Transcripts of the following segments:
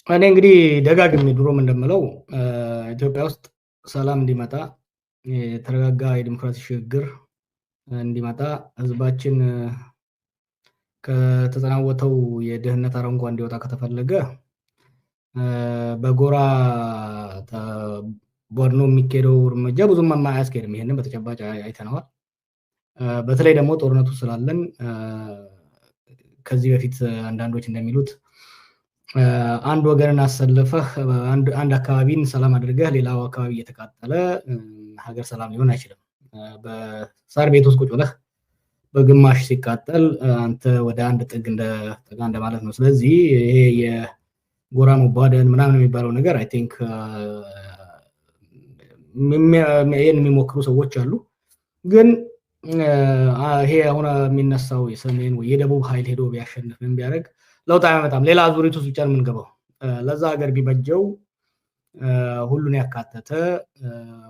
እኔ እንግዲህ ደጋግሜ ድሮም እንደምለው ኢትዮጵያ ውስጥ ሰላም እንዲመጣ የተረጋጋ የዲሞክራሲ ሽግግር እንዲመጣ ህዝባችን ከተጠናወተው የድህነት አረንቋ እንዲወጣ ከተፈለገ በጎራ ቦርኖ የሚካሄደው እርምጃ ብዙም አያስኬድም። ይሄንን በተጨባጭ አይተነዋል። በተለይ ደግሞ ጦርነቱ ስላለን ከዚህ በፊት አንዳንዶች እንደሚሉት አንድ ወገንን አሰልፈህ አንድ አካባቢን ሰላም አድርገህ ሌላው አካባቢ እየተቃጠለ ሀገር ሰላም ሊሆን አይችልም። በሳር ቤት ውስጥ ቁጭ ብለህ በግማሽ ሲቃጠል አንተ ወደ አንድ ጥግ እንደጠጋ እንደማለት ነው። ስለዚህ ይሄ የጎራ መቧደን ምናምን የሚባለው ነገር አይ ቲንክ ይሄን የሚሞክሩ ሰዎች አሉ። ግን ይሄ አሁን የሚነሳው የሰሜን ወይ የደቡብ ኃይል ሄዶ ቢያሸንፍ ምን ቢያደርግ ለውጥ አያመጣም። ሌላ አዙሪት ውስጥ ብቻ ነው የምንገባው። ለዛ ሀገር ቢበጀው ሁሉን ያካተተ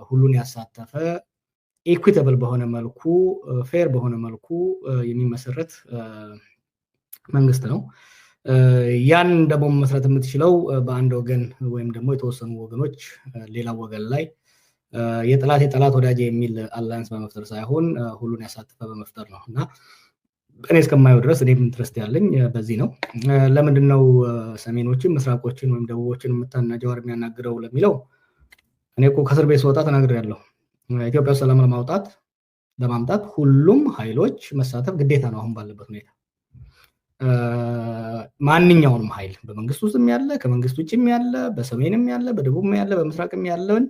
ሁሉን ያሳተፈ ኢኩዊታብል በሆነ መልኩ ፌር በሆነ መልኩ የሚመሰረት መንግስት ነው። ያን ደግሞ መመስረት የምትችለው በአንድ ወገን ወይም ደግሞ የተወሰኑ ወገኖች ሌላው ወገን ላይ የጠላት ወዳጅ የሚል አላያንስ በመፍጠር ሳይሆን ሁሉን ያሳተፈ በመፍጠር ነው እና እኔ እስከማየው ድረስ እኔም ኢንትረስት ያለኝ በዚህ ነው። ለምንድን ነው ሰሜኖችን ምስራቆችን ወይም ደቡቦችን የምታና ጀዋር የሚያናግረው ለሚለው እኔ እኮ ከእስር ቤት ስወጣ ተናግሬያለሁ። ኢትዮጵያ ውስጥ ሰላም ለማምጣት ሁሉም ኃይሎች መሳተፍ ግዴታ ነው። አሁን ባለበት ሁኔታ ማንኛውንም ኃይል በመንግስት ውስጥም ያለ ከመንግስት ውጭም ያለ በሰሜንም ያለ በደቡብም ያለ በምስራቅም ያለውን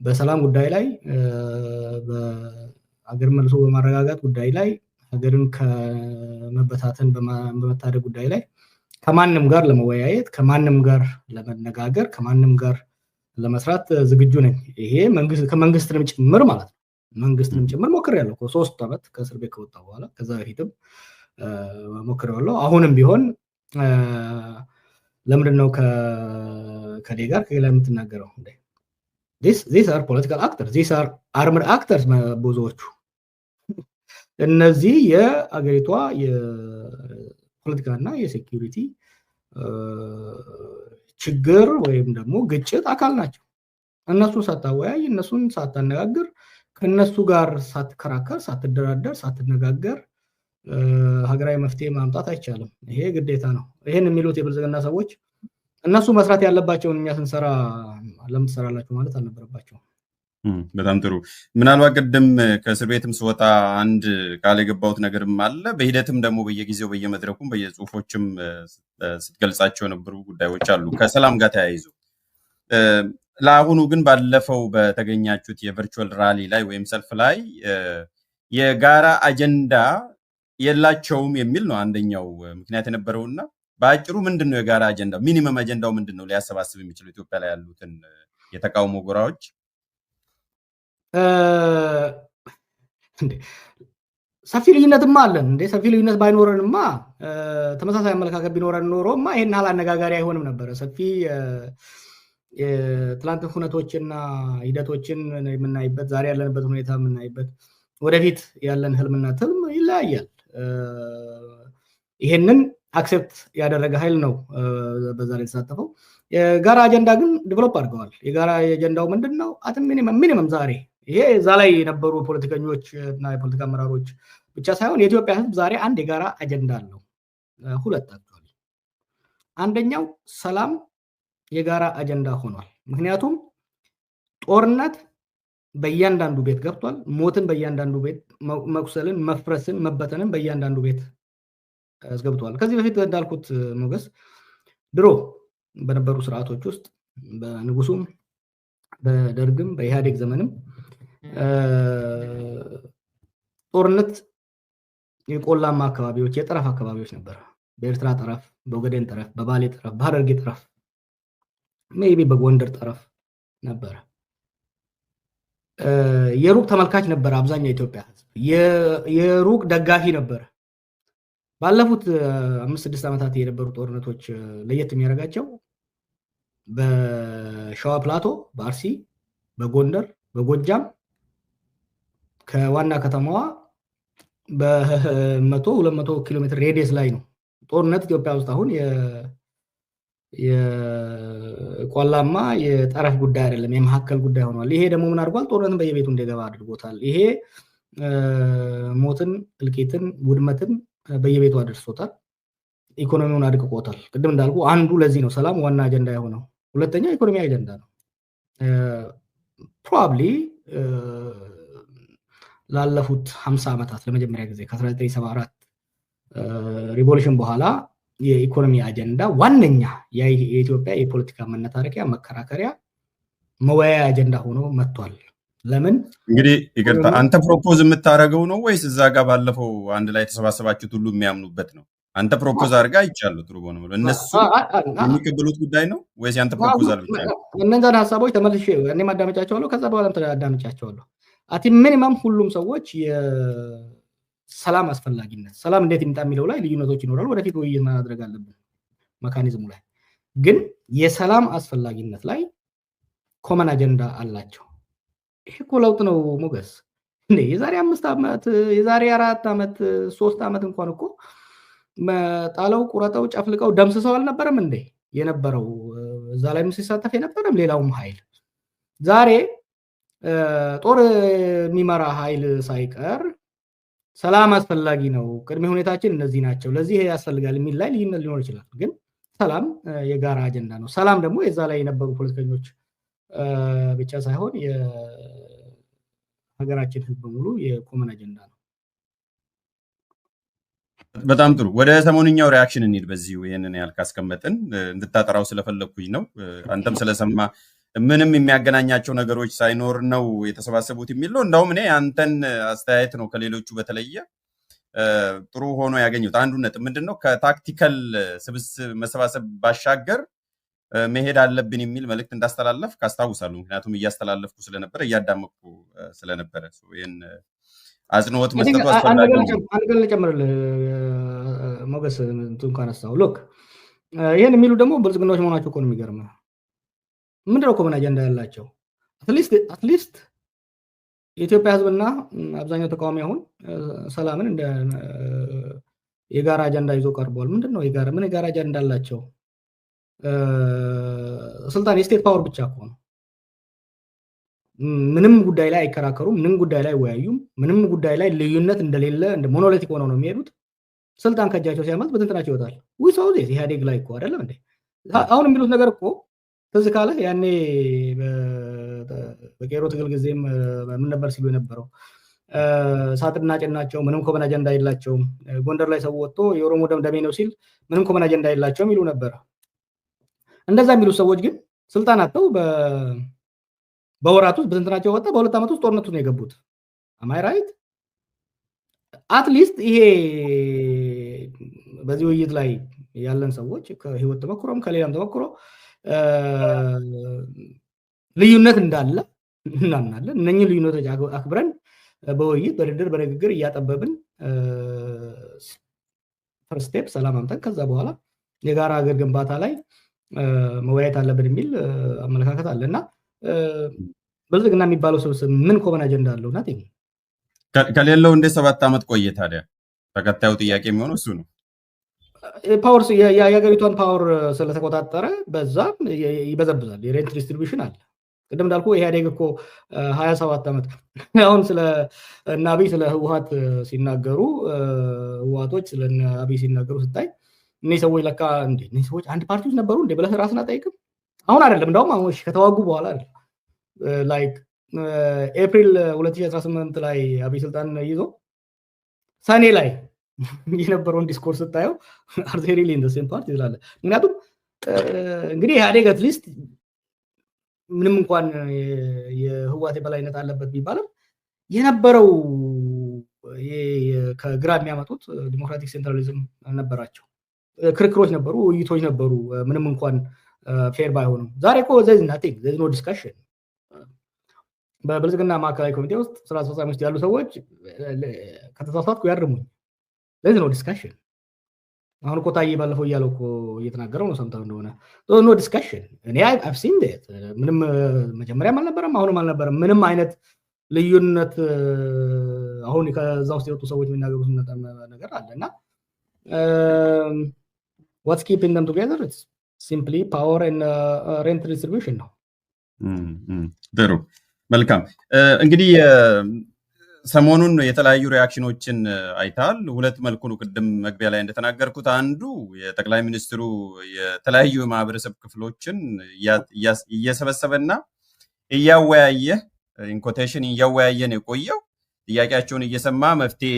በሰላም ጉዳይ ላይ በአገር መልሶ በማረጋጋት ጉዳይ ላይ ሀገርን ከመበታተን በመታደግ ጉዳይ ላይ ከማንም ጋር ለመወያየት ከማንም ጋር ለመነጋገር ከማንም ጋር ለመስራት ዝግጁ ነኝ። ይሄ ከመንግስትንም ጭምር ማለት ነው። መንግስትንም ጭምር ሞክሬያለሁ 3 ዓመት ከእስር ቤት ከወጣ በኋላ ከዛ በፊትም ሞክሬያለሁ። አሁንም ቢሆን ለምንድን ነው ከኔ ጋር ከሌላ የምትናገረው? these are political actors, these are armed actors ብዙዎቹ እነዚህ የአገሪቷ የፖለቲካና የሴኩሪቲ ችግር ወይም ደግሞ ግጭት አካል ናቸው። እነሱን ሳታወያይ እነሱን ሳታነጋግር ከነሱ ጋር ሳትከራከር ሳትደራደር ሳትነጋገር ሀገራዊ መፍትሄ ማምጣት አይቻልም። ይሄ ግዴታ ነው። ይሄን የሚሉት የብልጽግና ሰዎች እነሱ መስራት ያለባቸውን እኛ ስንሰራ ለምን ትሰራላችሁ ማለት አልነበረባቸውም። በጣም ጥሩ። ምናልባት ቅድም ከእስር ቤትም ስወጣ አንድ ቃል የገባሁት ነገርም አለ። በሂደትም ደግሞ በየጊዜው በየመድረኩም በየጽሁፎችም ስትገልጻቸው የነበሩ ጉዳዮች አሉ ከሰላም ጋር ተያይዞ። ለአሁኑ ግን ባለፈው በተገኛችሁት የቨርቹዋል ራሊ ላይ ወይም ሰልፍ ላይ የጋራ አጀንዳ የላቸውም የሚል ነው አንደኛው ምክንያት የነበረውና በአጭሩ ምንድን ነው የጋራ አጀንዳው? ሚኒመም አጀንዳው ምንድን ነው ሊያሰባስብ የሚችለው ኢትዮጵያ ላይ ያሉትን የተቃውሞ ጎራዎች? ሰፊ ልዩነትማ አለን እንዴ? ሰፊ ልዩነት ባይኖረንማ ተመሳሳይ አመለካከት ቢኖረን ኖሮማ ይሄን ያህል አነጋጋሪ አይሆንም ነበረ። ሰፊ የትላንት ሁነቶችና ሂደቶችን የምናይበት ዛሬ ያለንበት ሁኔታ የምናይበት ወደፊት ያለን ህልምና ትልም ይለያያል። ይሄንን አክሴፕት ያደረገ ኃይል ነው በዛ ላይ የተሳተፈው። የጋራ አጀንዳ ግን ዲቨሎፕ አድርገዋል። የጋራ አጀንዳው ምንድን ነው? አትም ሚኒመም ዛሬ ይሄ እዛ ላይ የነበሩ ፖለቲከኞች እና የፖለቲካ አመራሮች ብቻ ሳይሆን የኢትዮጵያ ህዝብ ዛሬ አንድ የጋራ አጀንዳ አለው። ሁለት አክቹዋሊ። አንደኛው ሰላም የጋራ አጀንዳ ሆኗል። ምክንያቱም ጦርነት በእያንዳንዱ ቤት ገብቷል። ሞትን በእያንዳንዱ ቤት፣ መቁሰልን፣ መፍረስን፣ መበተንን በእያንዳንዱ ቤት አስገብቷል። ከዚህ በፊት እንዳልኩት ሞገስ ድሮ በነበሩ ስርዓቶች ውስጥ በንጉሱም በደርግም በኢህአዴግ ዘመንም ጦርነት የቆላማ አካባቢዎች የጠረፍ አካባቢዎች ነበር። በኤርትራ ጠረፍ፣ በኦጋዴን ጠረፍ፣ በባሌ ጠረፍ፣ በሐረርጌ ጠረፍ፣ ሜይቢ በጎንደር ጠረፍ ነበር። የሩቅ ተመልካች ነበር አብዛኛው ኢትዮጵያ ህዝብ፣ የሩቅ ደጋፊ ነበር። ባለፉት 5-6 ዓመታት የነበሩ ጦርነቶች ለየት የሚያደርጋቸው በሸዋ ፕላቶ፣ በአርሲ፣ በጎንደር፣ በጎጃም ከዋና ከተማዋ በ100-200 ኪሎ ሜትር ሬዲየስ ላይ ነው ጦርነት ኢትዮጵያ ውስጥ አሁን የቆላማ የጠረፍ ጉዳይ አይደለም፣ የመካከል ጉዳይ ሆኗል። ይሄ ደግሞ ምን አድርጓል? ጦርነትን በየቤቱ እንዲገባ አድርጎታል። ይሄ ሞትን፣ እልቂትን፣ ውድመትን በየቤቱ አድርሶታል። ኢኮኖሚውን አድቅቆታል። ቅድም እንዳልኩ አንዱ ለዚህ ነው ሰላም ዋና አጀንዳ የሆነው። ሁለተኛ ኢኮኖሚ አጀንዳ ነው። ፕሮባብሊ ላለፉት 50 ዓመታት ለመጀመሪያ ጊዜ ከ1974 ሪቮሉሽን በኋላ የኢኮኖሚ አጀንዳ ዋነኛ የኢትዮጵያ የፖለቲካ መነታረኪያ፣ መከራከሪያ፣ መወያያ አጀንዳ ሆኖ መጥቷል። ለምን እንግዲህ ይቅርታ፣ አንተ ፕሮፖዝ የምታደርገው ነው ወይስ እዛ ጋር ባለፈው አንድ ላይ የተሰባሰባችሁት ሁሉ የሚያምኑበት ነው? አንተ ፕሮፖዝ አድርጋ ይቻላል ጥሩ ሆነ ብሎ እነሱ የሚቀበሉት ጉዳይ ነው ወይስ ያንተ ፕሮፖዛል ብቻ ነው? እነዛን ሀሳቦች ተመልሼ እኔም አዳምጫቸዋለሁ፣ ከዛ በኋላም አዳምጫቸዋለሁ። አቲ ሚኒመም ሁሉም ሰዎች የሰላም አስፈላጊነት፣ ሰላም እንዴት ይምጣ የሚለው ላይ ልዩነቶች ይኖራሉ። ወደፊት ውይይት ማድረግ አለብን መካኒዝሙ ላይ። ግን የሰላም አስፈላጊነት ላይ ኮመን አጀንዳ አላቸው። ይሄ እኮ ለውጥ ነው ሞገስ። የዛሬ 5 ዓመት የዛሬ 4 ዓመት 3 ዓመት እንኳን እኮ ጣለው፣ ቁረጠው፣ ጨፍልቀው ደምስሰው አልነበረም እንዴ የነበረው? እዛ ላይ ሲሳተፍ የነበረም ሌላውም ኃይል ዛሬ ጦር የሚመራ ኃይል ሳይቀር ሰላም አስፈላጊ ነው፣ ቅድመ ሁኔታችን እነዚህ ናቸው፣ ለዚህ ያስፈልጋል የሚል ላይ ልዩነት ሊኖር ይችላል። ግን ሰላም የጋራ አጀንዳ ነው። ሰላም ደግሞ የዛ ላይ የነበሩ ፖለቲከኞች ብቻ ሳይሆን የሀገራችን ሕዝብ በሙሉ የኮመን አጀንዳ ነው። በጣም ጥሩ። ወደ ሰሞንኛው ሪያክሽን እንሂድ። በዚሁ ይህንን ያህል ካስቀመጥን እንድታጠራው ስለፈለግኩኝ ነው። አንተም ስለሰማ ምንም የሚያገናኛቸው ነገሮች ሳይኖር ነው የተሰባሰቡት የሚል ነው። እንዳውም እኔ አንተን አስተያየት ነው ከሌሎቹ በተለየ ጥሩ ሆኖ ያገኙት። አንዱ ነጥብ ምንድን ነው? ከታክቲካል ስብስብ መሰባሰብ ባሻገር መሄድ አለብን የሚል መልእክት እንዳስተላለፍ ካስታውሳሉ። ምክንያቱም እያስተላለፍኩ ስለነበረ እያዳመቅኩ ስለነበረ ይህን አጽንኦት መስጠቱ አስፈላጊ ነው። አንድ ገል ጨምርልህ ሞገስ እንትን ካነሳው ሎክ ይህን የሚሉ ደግሞ ብልጽግናዎች መሆናቸው እኮ ነው የሚገርመው። ምንድነው ኮመን አጀንዳ ያላቸው? አትሊስት የኢትዮጵያ ሕዝብና አብዛኛው ተቃዋሚ አሁን ሰላምን እንደ የጋራ አጀንዳ ይዞ ቀርቧል። ምንድነው ምን የጋራ አጀንዳ አላቸው? ስልጣን የስቴት ፓወር ብቻ እኮ ነው። ምንም ጉዳይ ላይ አይከራከሩም፣ ምንም ጉዳይ ላይ አይወያዩም፣ ምንም ጉዳይ ላይ ልዩነት እንደሌለ እንደ ሞኖሊቲክ ሆነው ነው የሚሄዱት። ስልጣን ከእጃቸው ሲያመልጥ በትንትናቸው ይወጣል። ሰው ኢህአዴግ ላይ እኮ አይደለም እንዴ አሁን የሚሉት ነገር እኮ ትዝ ካለ ያኔ በቄሮ ትግል ጊዜም ምን ነበር ሲሉ የነበረው? ሳጥና ጭናቸው ምንም ኮመን አጀንዳ የላቸውም። ጎንደር ላይ ሰው ወጥቶ የኦሮሞ ደም ደሜ ነው ሲል ምንም ኮመን አጀንዳ የላቸውም ይሉ ነበረ። እንደዛ የሚሉት ሰዎች ግን ስልጣን አጥተው በወራት ውስጥ በትንትናቸው ወጣ፣ በ2 ዓመት ውስጥ ጦርነቱ ነው የገቡት። አማይ ራይት? አትሊስት ይሄ በዚህ ውይይት ላይ ያለን ሰዎች ከህይወት ተመክሮም ከሌላም ተመክሮ ልዩነት እንዳለ እናምናለን። እነኚህ ልዩነቶች አክብረን በውይይት በድርድር በንግግር እያጠበብን ፈርስት ስቴፕ ሰላም አምጠን ከዛ በኋላ የጋራ ሀገር ግንባታ ላይ መወያየት አለብን የሚል አመለካከት አለ እና ብልጽግና የሚባለው ስብስብ ምን ኮመን አጀንዳ አለው? ናቲንግ ከሌለው እንደ 7 ዓመት ቆየ። ታዲያ ተከታዩ ጥያቄ የሚሆነው እሱ ነው። ፓወር የሀገሪቷን ፓወር ስለተቆጣጠረ በዛም ይበዘብዛል። የሬንት ዲስትሪቢዩሽን አለ። ቅድም እንዳልኩ ኢህአዴግ እኮ 27 ዓመት አሁን ስለ እነ አብይ ስለ ህወሓት ሲናገሩ ህወሓቶች ስለ እነ አብይ ሲናገሩ ስታይ እነዚህ ሰዎች ለካ እንዴ እነዚህ ሰዎች አንድ ፓርቲ ውስጥ ነበሩ እንዴ ብለህ ራስን አጠይቅም? አሁን አይደለም እንደውም አሁን ከተዋጉ በኋላ አይደለም። ላይክ ኤፕሪል 2018 ላይ አብይ ስልጣን ይዞ ሰኔ ላይ የነበረውን ዲስኮርስ ስታየው አርቴሪሊ ኢን ዘ ሴም ፓርቲ ይላል። ምክንያቱም እንግዲህ ኢህአዴግ አትሊስት ምንም እንኳን የህወሓት የበላይነት አለበት ቢባልም የነበረው ከግራ የሚያመጡት ዲሞክራቲክ ሴንትራሊዝም ነበራቸው። ክርክሮች ነበሩ፣ ውይይቶች ነበሩ፣ ምንም እንኳን ፌር ባይሆኑም። ዛሬ እኮ ዘዝ ናቲንግ ዘዝ ኖ ዲስከሽን። በብልጽግና ማዕከላዊ ኮሚቴ ውስጥ ስራ አስፈጻሚ ውስጥ ያሉ ሰዎች ከተሳሳትኩ ያርሙኝ። ዘዝ ኖ ዲስከሽን። አሁን እኮ ታዬ ባለፈው እያለው እኮ እየተናገረው ነው፣ ሰምተው እንደሆነ ኖ ዲስከሽን። እኔ አይቭ ሲን ዴት ምንም መጀመሪያም አልነበረም አሁንም አልነበረም ምንም አይነት ልዩነት። አሁን ከዛ ውስጥ የወጡ ሰዎች የሚናገሩት ነገር አለ እና ዋትስ ኪፒንግ ደም ቱጌዘር ኢትስ ሲምፕሊ ፓወር ኤንድ ሬንት ዲስትሪቢዩሽን ነው። ጥሩ መልካም። እንግዲህ ሰሞኑን የተለያዩ ሪያክሽኖችን አይታል። ሁለት መልኩ ነው። ቅድም መግቢያ ላይ እንደተናገርኩት አንዱ የጠቅላይ ሚኒስትሩ የተለያዩ የማህበረሰብ ክፍሎችን እየሰበሰበና እያወያየ ኢንኮቴሽን እያወያየን የቆየው ጥያቄያቸውን እየሰማ መፍትሄ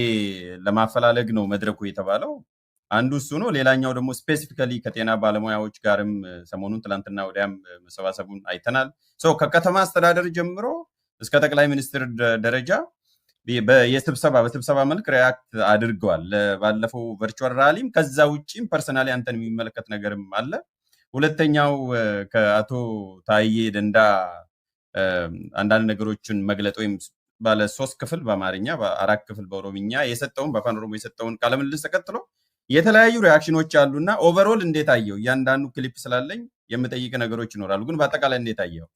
ለማፈላለግ ነው መድረኩ የተባለው አንዱ እሱ ነው። ሌላኛው ደግሞ ስፔሲፊካሊ ከጤና ባለሙያዎች ጋርም ሰሞኑን ትላንትና ወዲያም መሰባሰቡን አይተናል። ከከተማ አስተዳደር ጀምሮ እስከ ጠቅላይ ሚኒስትር ደረጃ በስብሰባ መልክ ሪያክት አድርገዋል። ባለፈው ቨርቹዋል ራሊም ከዛ ውጪም ፐርሰናሊ አንተን የሚመለከት ነገርም አለ። ሁለተኛው ከአቶ ታዬ ደንዳ አንዳንድ ነገሮችን መግለጥ ወይም ባለ 3 ክፍል በአማርኛ በ4 ክፍል በኦሮምኛ የሰጠውን በአፋን ኦሮሞ የሰጠውን ቃለ ምልልስ ተከትሎ የተለያዩ ሪያክሽኖች አሉና ኦቨርኦል እንዴት አየው? እያንዳንዱ ክሊፕ ስላለኝ የምጠይቅ ነገሮች ይኖራሉ፣ ግን በአጠቃላይ እንዴት አየው?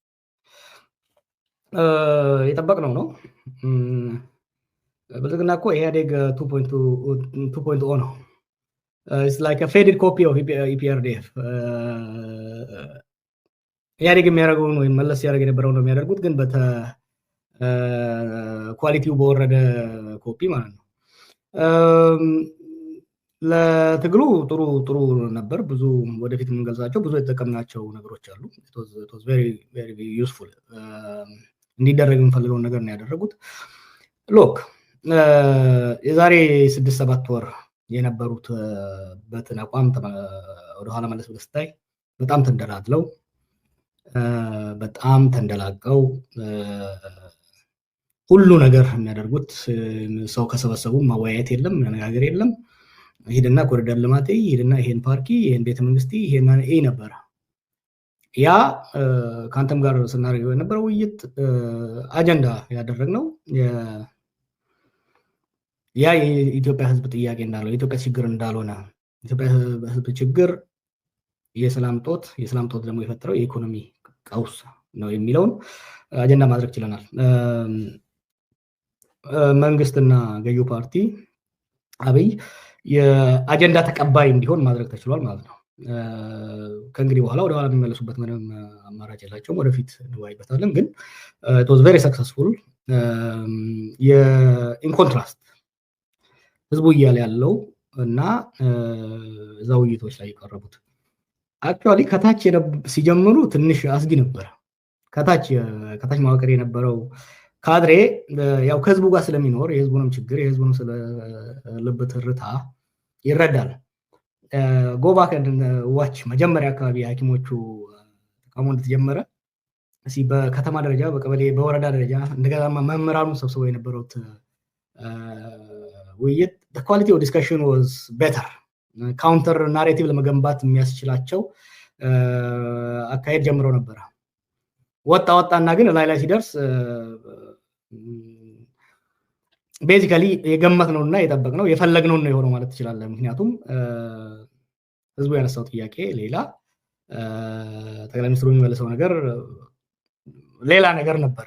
የጠበቅነው ነው። ብልጽግና እኮ ኢህአዴግ 2.0 ነው። ኢትስ ላይክ አ ፌድድ ኮፒ ኦፍ ኢፒአርዲኤፍ። ኢህአዴግ የሚያደርገውን ወይም መለስ ሲያደርግ የነበረው ነው የሚያደርጉት፣ ግን ኳሊቲው በወረደ ኮፒ ማለት ነው። ለትግሉ ጥሩ ነበር። ብዙ ወደፊት የምንገልጻቸው ብዙ የተጠቀምናቸው ነገሮች አሉ። it was very useful። እንዲደረግ የምፈልገውን ነገር ነው ያደረጉት። ሎክ የዛሬ 6-7 ወር የነበሩበትን አቋም ወደኋላ መለስ ብለህ ስታይ በጣም ተንደላድለው በጣም ተንደላቀው ሁሉ ነገር የሚያደርጉት ሰው ከሰበሰቡ ማወያየት የለም፣ መነጋገር የለም። ሄድና ኮሪደር ልማት ሄድና ይሄን ፓርኪ ይሄን ቤተ መንግስት ይሄን ነበር። ያ ከአንተም ጋር ስናደርገው የነበረው ውይይት አጀንዳ ያደረግነው ያ የኢትዮጵያ ህዝብ ጥያቄ እንዳለው የኢትዮጵያ ችግር እንዳልሆነ የኢትዮጵያ ህዝብ ችግር የሰላም ጦት ደግሞ የፈጠረው የኢኮኖሚ ቀውስ ነው የሚለውን አጀንዳ ማድረግ ችለናል። መንግስትና ገዢው ፓርቲ አብይ የአጀንዳ ተቀባይ እንዲሆን ማድረግ ተችሏል ማለት ነው። ከእንግዲህ በኋላ ወደኋላ የሚመለሱበት ምንም አማራጭ የላቸውም። ወደፊት እንወያይበታለን። ግን it was very successful። ኢን ኮንትራስት ህዝቡ እያለ ያለው እና እዛ ውይይቶች ላይ የቀረቡት አክቹዋሊ ከታች ሲጀምሩ ትንሽ አስጊ ነበር። ከታች መዋቅር የነበረው ካድሬ ያው ከህዝቡ ጋር ስለሚኖር የህዝቡንም ችግር የህዝቡንም ልብ ትርታ ይረዳል። ጎባክ ዋች መጀመሪያ አካባቢ ሐኪሞቹ ተቃውሞ እንደተጀመረ በከተማ ደረጃ በቀበሌ በወረዳ ደረጃ እንደገና መምህራኑ ሰብስበው የነበሩት ውይይት the quality of discussion was better። ካውንተር ናሬቲቭ ለመገንባት የሚያስችላቸው አካሄድ ጀምረው ነበር። ወጣና ግን ላይ ሲደርስ ቤዚካሊ የገመትነውና የጠበቅነው የፈለግነው ነው የሆነው ማለት ትችላለህ። ምክንያቱም ህዝቡ ያነሳው ጥያቄ ሌላ፣ ጠቅላይ ሚኒስትሩ የሚመልሰው ነገር ሌላ ነገር ነበር።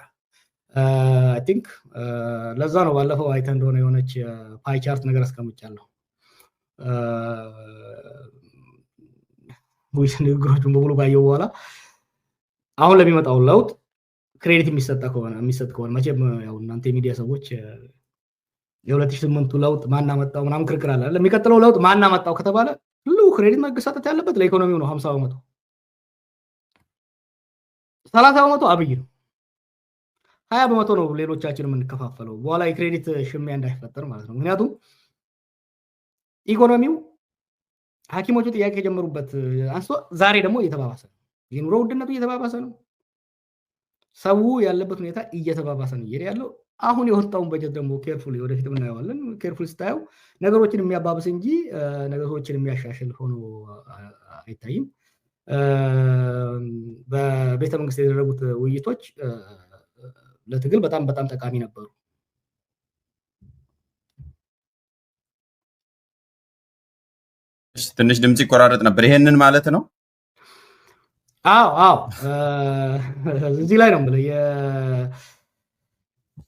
አይ ቲንክ ለዛ ነው ባለፈው አይተህ እንደሆነ የሆነች ፓይ ቻርት ነገር አስቀምጫለሁ። ንግግሮቹን በሙሉ ባየው በኋላ አሁን ለሚመጣው ለውጥ ክሬዲት የሚሰጥ ከሆነ መቼም ያው እናንተ የሚዲያ ሰዎች የ2008ቱ ለውጥ ማናመጣው ምናምን ክርክር አለ። ለሚቀጥለው ለውጥ ማናመጣው ከተባለ ሁሉ ክሬዲት መሰጠት ያለበት ለኢኮኖሚው ነው። 50%፣ 30% አብይ ነው፣ 20% ነው ሌሎቻችን የምንከፋፈለው። በኋላ የክሬዲት ሽሚያ እንዳይፈጠር ማለት ነው። ምክንያቱም ኢኮኖሚው ሐኪሞቹ ጥያቄ የጀመሩበት አንስቶ ዛሬ ደግሞ እየተባባሰ ነው። የኑሮ ውድነቱ እየተባባሰ ነው። ሰው ያለበት ሁኔታ እየተባባሰ ነው እየሄደ ያለው። አሁን የወጣውን በጀት ደግሞ ኬርፉሊ ወደፊት እናየዋለን። ኬርፉሊ ስታየው ነገሮችን የሚያባብስ እንጂ ነገሮችን የሚያሻሽል ሆኖ አይታይም። በቤተ መንግስት የተደረጉት ውይይቶች ለትግል በጣም ጠቃሚ ነበሩ። ትንሽ ድምጽ ይቆራረጥ ነበር። ይሄንን ማለት ነው? አዎ እዚህ ላይ ነው የምልህ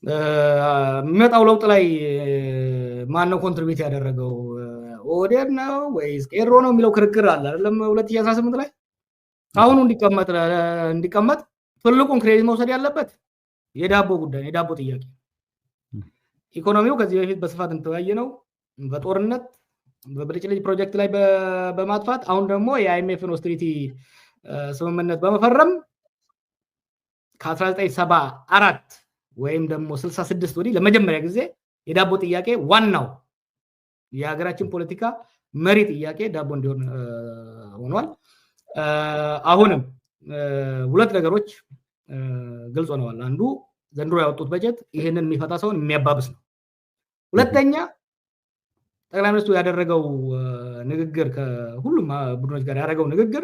የሚመጣው ለውጥ ላይ ማነው ኮንትሪቢዩት ያደረገው? ኦህዴድ ነው ወይስ ቄሮ ነው የሚለው ክርክር አለ አይደለም? 2018 ላይ አሁን እንዲቀመጥ ትልቁን ክሬዲት መውሰድ ያለበት የዳቦ ጉዳይ የዳቦ ጥያቄ ኢኮኖሚው ከዚህ በፊት በስፋት እንተያየ ነው በጦርነት በብልጭልጭ ፕሮጀክት ላይ በማጥፋት አሁን ደግሞ የአይኤምኤፍን ኦስትሪቲ ስምምነት በመፈረም ከ1974 ወይም ደግሞ 66 ወዲህ ለመጀመሪያ ጊዜ የዳቦ ጥያቄ ዋናው የሀገራችን ፖለቲካ መሪ ጥያቄ ዳቦ እንዲሆን ሆኗል። አሁንም ሁለት ነገሮች ግልጽ ሆነዋል። አንዱ ዘንድሮ ያወጡት በጀት ይሄንን የሚፈታ ሰውን የሚያባብስ ነው። ሁለተኛ ጠቅላይ ሚኒስትሩ ያደረገው ንግግር ከሁሉም ቡድኖች ጋር ያደረገው ንግግር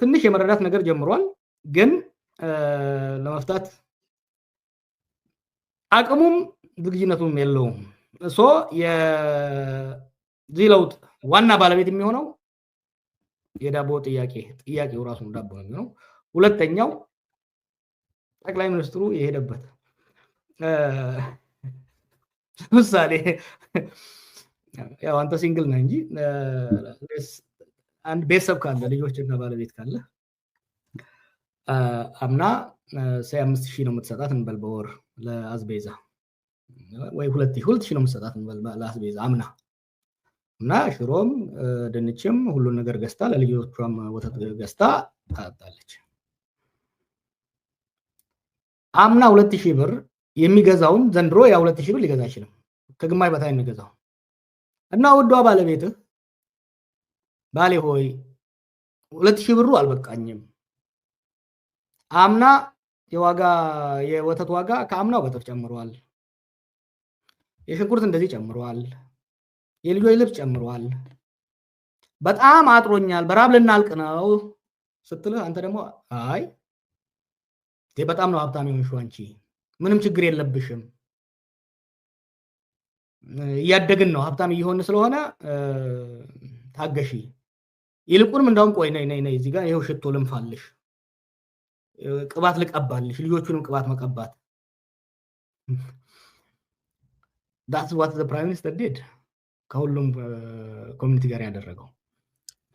ትንሽ የመረዳት ነገር ጀምሯል፣ ግን ለመፍታት አቅሙም ዝግጁነቱም የለውም። የዚህ ለውጥ ዋና ባለቤት የሚሆነው የዳቦ ጥያቄው ራሱ ዳቦ ነው የሚሆነው። ሁለተኛው ጠቅላይ ሚኒስትሩ የሄደበት ምሳሌ ያው አንተ ሲንግል ነህ እንጂ አንድ ቤተሰብ ካለ ልጆችና ባለቤት ካለ አምና 5,000 ነው የምትሰጣት እንበል በወር ለአዝቤዛ ወይ 2,000 ነው የምትሰጣት እንበል ለአዝቤዛ አምና እና ሽሮም ድንችም ሁሉን ነገር ገዝታ ለልጆቿም ወተት ገዝታ ታጣለች። አምና 2,000 ብር የሚገዛውን ዘንድሮ ያ 2,000 ብር ሊገዛ አይችልም። ከግማሽ በታይ የሚገዛው እና ውዷ ባለቤትህ ባሌ ሆይ 2,000 ብሩ አልበቃኝም። አምና የወተት ዋጋ ከአምናው በጥፍ ጨምሯል። የሽንኩርት እንደዚህ ጨምሯል። የልጆች ልብስ ጨምሯል። በጣም አጥሮኛል፣ በራብ ልናልቅ ነው ስትልህ አንተ ደግሞ አይ በጣም ነው ሀብታም የሆንሽው አንቺ ምንም ችግር የለብሽም እያደግን ነው ሀብታም እየሆን ስለሆነ ታገሺ፣ ይልቁንም እንዳውም ቆይ ነይ እዚህ ጋር ይሄው ሽቶ ልንፋልሽ፣ ቅባት ልቀባልሽ፣ ልጆቹንም ቅባት መቀባት that's what the prime minister did ከሁሉም ኮሚኒቲ ጋር ያደረገው።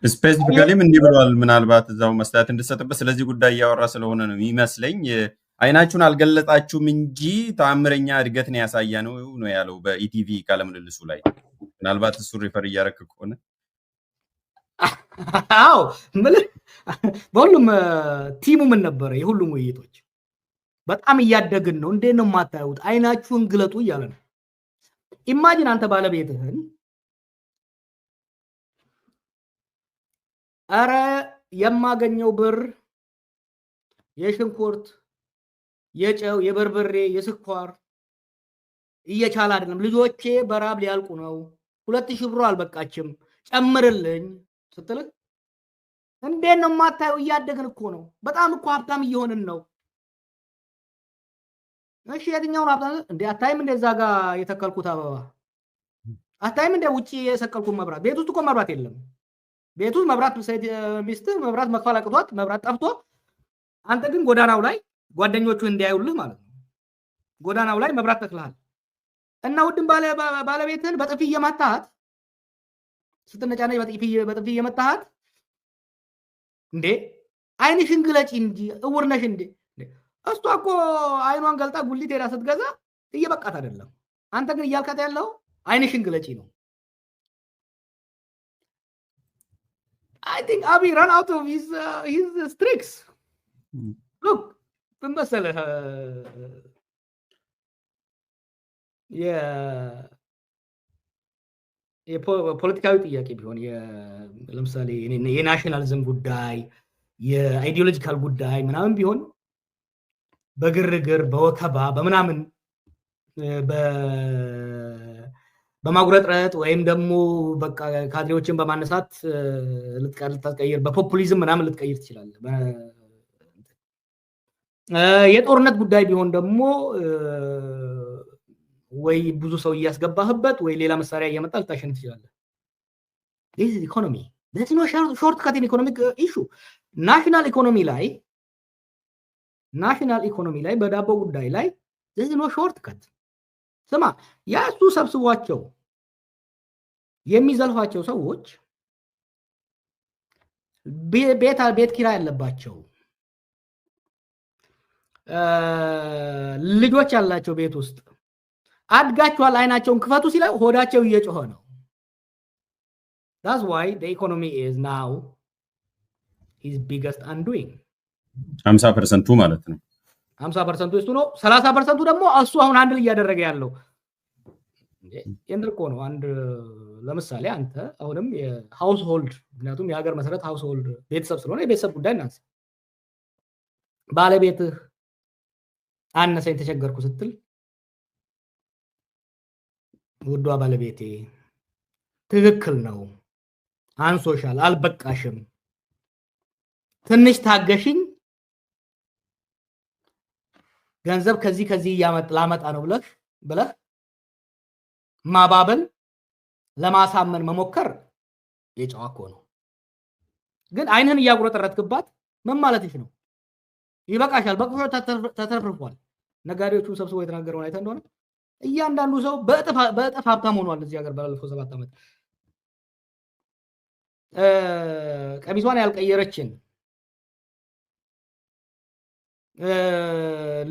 ስፔሲፊካሊም እንዲህ ብለዋል። ምናልባት እዛው መስተያየት እንድሰጥበት ስለዚህ ጉዳይ እያወራ ስለሆነ ነው ይመስለኝ። አይናችሁን አልገለጣችሁም እንጂ ተአምረኛ እድገትን ያሳያ ነው ያለው በኢቲቪ ቃለ ምልልሱ ላይ። ምናልባት እሱ ሪፈር እያደረክ ከሆነ አዎ በሁሉም ቲሙ ምን ነበረ የሁሉም ውይይቶች በጣም እያደግን ነው፣ እንዴት ነው የማታዩት? አይናችሁን ግለጡ እያለ ነው። ኢማጂን አንተ ባለቤትህን አረ የማገኘው ብር የሽንኩርት የጨው የበርበሬ የስኳር እየቻለ አይደለም፣ ልጆቼ በራብ ሊያልቁ ነው፣ 2,000 ብር አልበቃችም ጨምርልኝ ስትል እንዴት ነው የማታየው? እያደግን እኮ ነው፣ በጣም እኮ ሀብታም እየሆንን ነው። እሺ የትኛውን ሀብታም እንዴ? አታይም እንደዛ ጋር የተከልኩት አበባ አታይም እንደ ውጪ የሰቀልኩት መብራት? ቤት ውስጥ እኮ መብራት የለም። ቤቱ መብራት ሚስትህ መብራት መክፈል አቅቷት መብራት ጠፍቶ አንተ ግን ጎዳናው ላይ ጓደኞቹ እንዲያዩልህ ማለት ነው ጎዳናው ላይ መብራት ተክልሃል እና ውድም ባለቤትህን በጥፊ እየመታሃት ስትነጫነጭ በጥፊ እየመታሃት እንዴ አይንሽን ግለጪ እንጂ እውር ነሽ እንዴ? እሷ እኮ አይኗን ገልጣ ጉሊት ሄዳ ስትገዛ እየበቃት አይደለም። አንተ ግን እያልካት ያለው አይንሽን ግለጪ ነው። I think Abiy ran out of his tricks. Look, በመሰለህ የፖለቲካዊ ጥያቄ ቢሆን ለምሳሌ የናሽናሊዝም ጉዳይ የአይዲዮሎጂካል ጉዳይ ምናምን ቢሆን በግርግር በወከባ በምናምን በማጉረጥረጥ ወይም ደግሞ በቃ ካድሬዎችን በማነሳት ልትቀይር በፖፑሊዝም ምናምን ልትቀይር ትችላለህ። የጦርነት ጉዳይ ቢሆን ደግሞ ወይ ብዙ ሰው እያስገባህበት ወይ ሌላ መሳሪያ እያመጣ ልታሸንፍ ትችላለህ። this is economy, there's no shortcut in economic issue. ናሽናል ኢኮኖሚ ላይ በዳቦ ጉዳይ ላይ there's no shortcut። ስማ ያሱ ሰብስቧቸው የሚዘልፋቸው ሰዎች ቤት ኪራይ ያለባቸው ልጆች ያላቸው ቤት ውስጥ አድጋቸዋል አይናቸውን ክፈቱ ሲለው ሆዳቸው እየጮኸ ነው። that's why the economy is now his biggest undoing 50% ማለት ነው። 50% እሱ ነው። 30% ደግሞ እሱ አሁን አንድል እያደረገ ያለው የእንድርቆ ነው። አንድ ለምሳሌ አንተ አሁንም የሃውስሆልድ ምክንያቱም የሀገር መሰረት ሃውስሆልድ ቤተሰብ ስለሆነ የቤተሰብ ጉዳይ እናንሳ። ባለቤትህ አነሰኝ ተቸገርኩ ስትል ውዷ ባለቤቴ ትክክል ነው፣ አንሶሻል፣ አልበቃሽም፣ ትንሽ ታገሽኝ፣ ገንዘብ ከዚህ ላመጣ ነው ብለህ ማባበል ለማሳመን መሞከር የጨዋ እኮ ነው። ግን አይንህን እያጉረጠረጥክባት ምን ማለትሽ ነው? ይበቃሻል፣ በቅፎ ተተርፍሯል። ነጋዴዎቹን ሰብስቦ የተናገረውን አይተህ እንደሆነ እያንዳንዱ ሰው በእጥፍ ሀብታም ሆኗል እዚህ ሀገር ባለፈው 7 ዓመት። ቀሚሷን ያልቀየረችን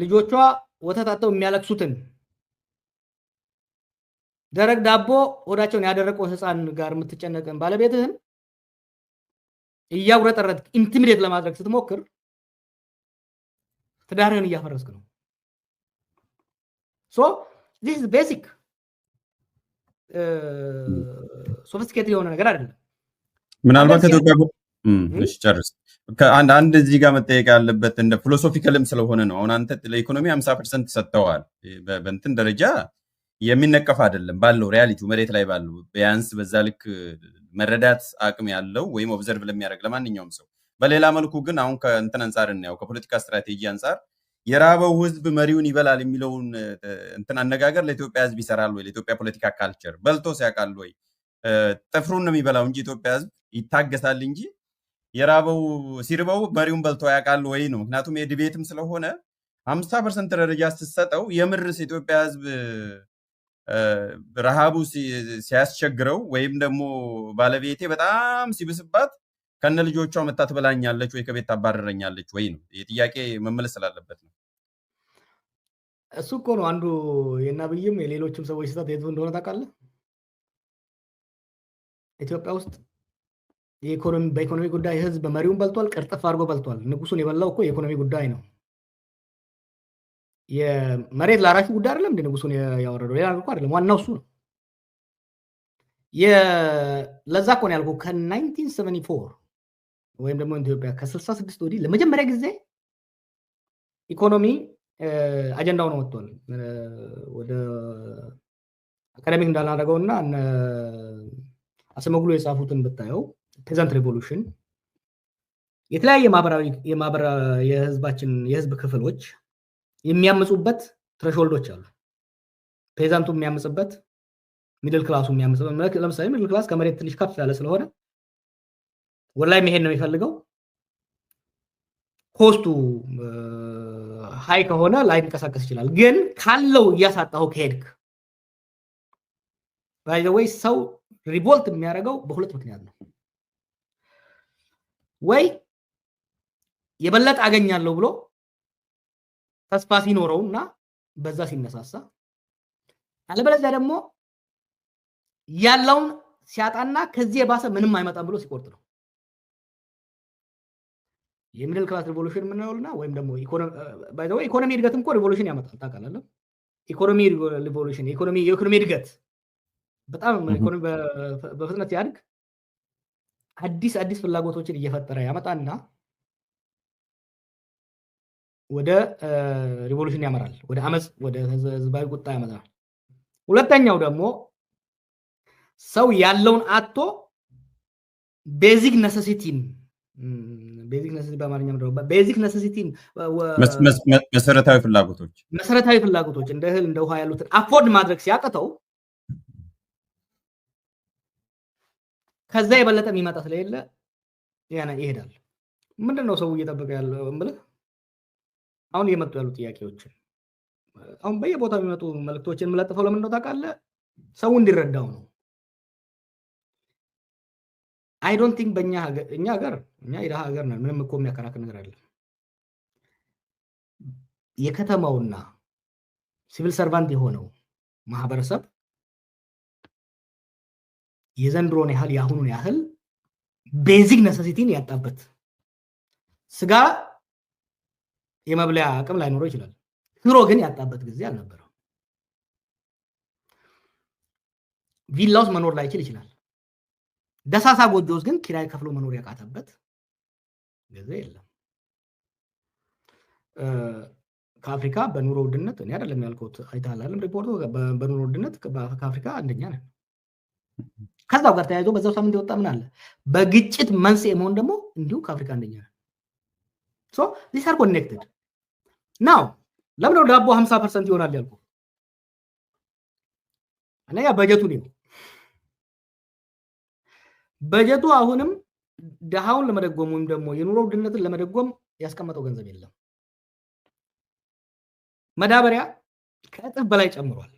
ልጆቿ ወተት አጥተው የሚያለቅሱትን ደረቅ ዳቦ ሆዳቸውን ያደረቀውን ህፃን ጋር የምትጨነቅን ባለቤትህን እያጉረጠረጥክ ኢንቲሚዴት ለማድረግ ስትሞክር ትዳርህን እያፈረስክ ነው። ሶ this is basic ሶፊስቲኬትድ የሆነ ነገር አይደለም። ምናልባት ኢትዮጵያ እሺ ጨርስ። አንድ እዚህ ጋር መጠየቅ ያለበት እንደ ፊሎሶፊካልም ስለሆነ ነው። አሁን አንተ ለኢኮኖሚ 50% ሰጥተዋል። በእንትን ደረጃ የሚነቀፍ አይደለም ባለው ሪያሊቲው መሬት ላይ ባለው ቢያንስ በዛ ልክ መረዳት አቅም ያለው ወይም ኦብዘርቭ ለሚያደርግ ለማንኛውም ሰው። በሌላ መልኩ ግን አሁን ከእንትን አንፃር እናየው ከፖለቲካ ስትራቴጂ አንፃር የራበው ህዝብ መሪውን ይበላል የሚለውን እንትን አነጋገር ለኢትዮጵያ ህዝብ ይሰራል ወይ? ለኢትዮጵያ ፖለቲካ ካልቸር በልቶ ሲያውቃል ወይ? ጥፍሩን ነው የሚበላው እንጂ ኢትዮጵያ ህዝብ ይታገሳል እንጂ የራበው ሲርበው መሪውን በልቶ ያውቃል ወይ ነው። ምክንያቱም የዲቤትም ስለሆነ 50% ደረጃ ስትሰጠው የምርስ ኢትዮጵያ ህዝብ ረሃቡ ሲያስቸግረው ወይም ደግሞ ባለቤቴ በጣም ሲብስባት ከነ ልጆቿ መታ ትበላኛለች ወይ ከቤት ታባረረኛለች ወይ ነው የጥያቄ መመለስ ስላለበት ነው። እሱ እኮ ነው አንዱ የናብይም የሌሎችም ሰዎች ስህተት የቱ እንደሆነ ታውቃለህ? ኢትዮጵያ ውስጥ በኢኮኖሚ ጉዳይ ህዝብ መሪውን በልቷል፣ ቅርጥፍ አድርጎ በልቷል። ንጉሱን የበላው እኮ የኢኮኖሚ ጉዳይ ነው። የመሬት ላራሹ ጉዳይ አይደለም እንደ ንጉሱን ያወረደው ሌላ እኮ አይደለም። ዋናው እሱ ነው። ለዛ እኮ ነው ያልኩህ ከ1974 ወይም ደግሞ ኢትዮጵያ ከ66 ወዲህ ለመጀመሪያ ጊዜ ኢኮኖሚ አጀንዳው ነው ወጥቷል። ወደ አካዳሚክ እንዳላደረገውና አሰመጉሉ የጻፉትን ብታየው ፔዛንት ሪቮሉሽን የተለያየ የህዝብ ክፍሎች የሚያምጹበት ትሬሾልዶች አሉ። ፔዛንቱ የሚያምጽበት፣ ሚድል ክላሱ የሚያምጽበት። ለምሳሌ ሚድል ክላስ ከመሬት ትንሽ ከፍ ያለ ስለሆነ ወላይ መሄድ ነው የሚፈልገው። ኮስቱ ሃይ ከሆነ ላይ ሊንቀሳቀስ ይችላል። ግን ካለው እያሳጣው ከሄድክ ባይ ዘ ዌይ ሰው ሪቮልት የሚያደርገው በሁለት ምክንያት ነው። ወይ የበለጠ አገኛለሁ ብሎ ተስፋ ሲኖረውና በዛ ሲነሳሳ፣ አለበለዚያ ደግሞ ያለውን ሲያጣና ከዚህ የባሰ ምንም አይመጣም ብሎ ሲቆርጥ ነው። የሚድል ክላስ ሪቮሉሽን የምንለውና ወይም ደግሞ ኢኮኖሚ እድገትም እኮ ሪቮሉሽን ያመጣል ታውቃለህ። ኢኮኖሚ ሪቮሉሽን የኢኮኖሚ እድገት በጣም ኢኮኖሚ በፍጥነት ያድግ አዲስ ፍላጎቶችን እየፈጠረ ያመጣና ወደ ሪቮሉሽን ያመራል፣ ወደ አመጽ፣ ወደ ህዝባዊ ቁጣ ያመጣል። ሁለተኛው ደግሞ ሰው ያለውን አጥቶ ቤዚክ ነሰሲቲን በአማርኛ ምንድነው? ቤዚክ ነሰሲቲን መሰረታዊ ፍላጎቶች እንደ እህል እንደ ውሃ ያሉትን አፎርድ ማድረግ ሲያቅተው ከዛ የበለጠ የሚመጣ ስለሌለ ይሄዳል። ምንድነው ሰው እየጠበቀ ያለው እምልህ? አሁን እየመጡ ያሉ ጥያቄዎችን አሁን በየቦታው የሚመጡ መልእክቶችን የምለጥፈው ለምን ነው ታውቃለህ? ሰው እንዲረዳው ነው። አይ ዶንት ቲንክ በእኛ ሀገር እኛ የደሃ ሀገር ነን። ምንም እኮ የሚያከራክር ነገር አይደለም። የከተማውና ሲቪል ሰርቫንት የሆነው ማህበረሰብ የዘንድሮን ያህል የአሁኑን ያህል ቤዚክ ነሰሲቲን ያጣበት ስጋ የመብለያ አቅም ላይኖረው ይችላል። ሽሮ ግን ያጣበት ጊዜ አልነበረም። ቪላ ውስጥ መኖር ላይችል ይችላል። ደሳሳ ጎጆ ውስጥ ግን ኪራይ ከፍሎ መኖር ያቃተበት ጊዜ የለም። ከአፍሪካ በኑሮ ውድነት እኔ አይደለም ያልኩት፣ አይተሃል አይደል? ሪፖርቱ በኑሮ ውድነት ከአፍሪካ አንደኛ ነን። ከዛው ጋር ተያይዞ በዛው ሳምንት የወጣ ምን አለ? በግጭት መንስኤ መሆን ደግሞ እንዲሁ ከአፍሪካ አንደኛ ነን። ሶ ዲስ አር ኮኔክትድ ናው። ለምን ዳቦ 50% ይሆናል ያልኩ? አንደኛ በጀቱ ነው። በጀቱ አሁንም ደሃውን ለመደጎም ወይም ደግሞ የኑሮ ውድነትን ለመደጎም ያስቀመጠው ገንዘብ የለም። መዳበሪያ ከእጥፍ በላይ ጨምሯል።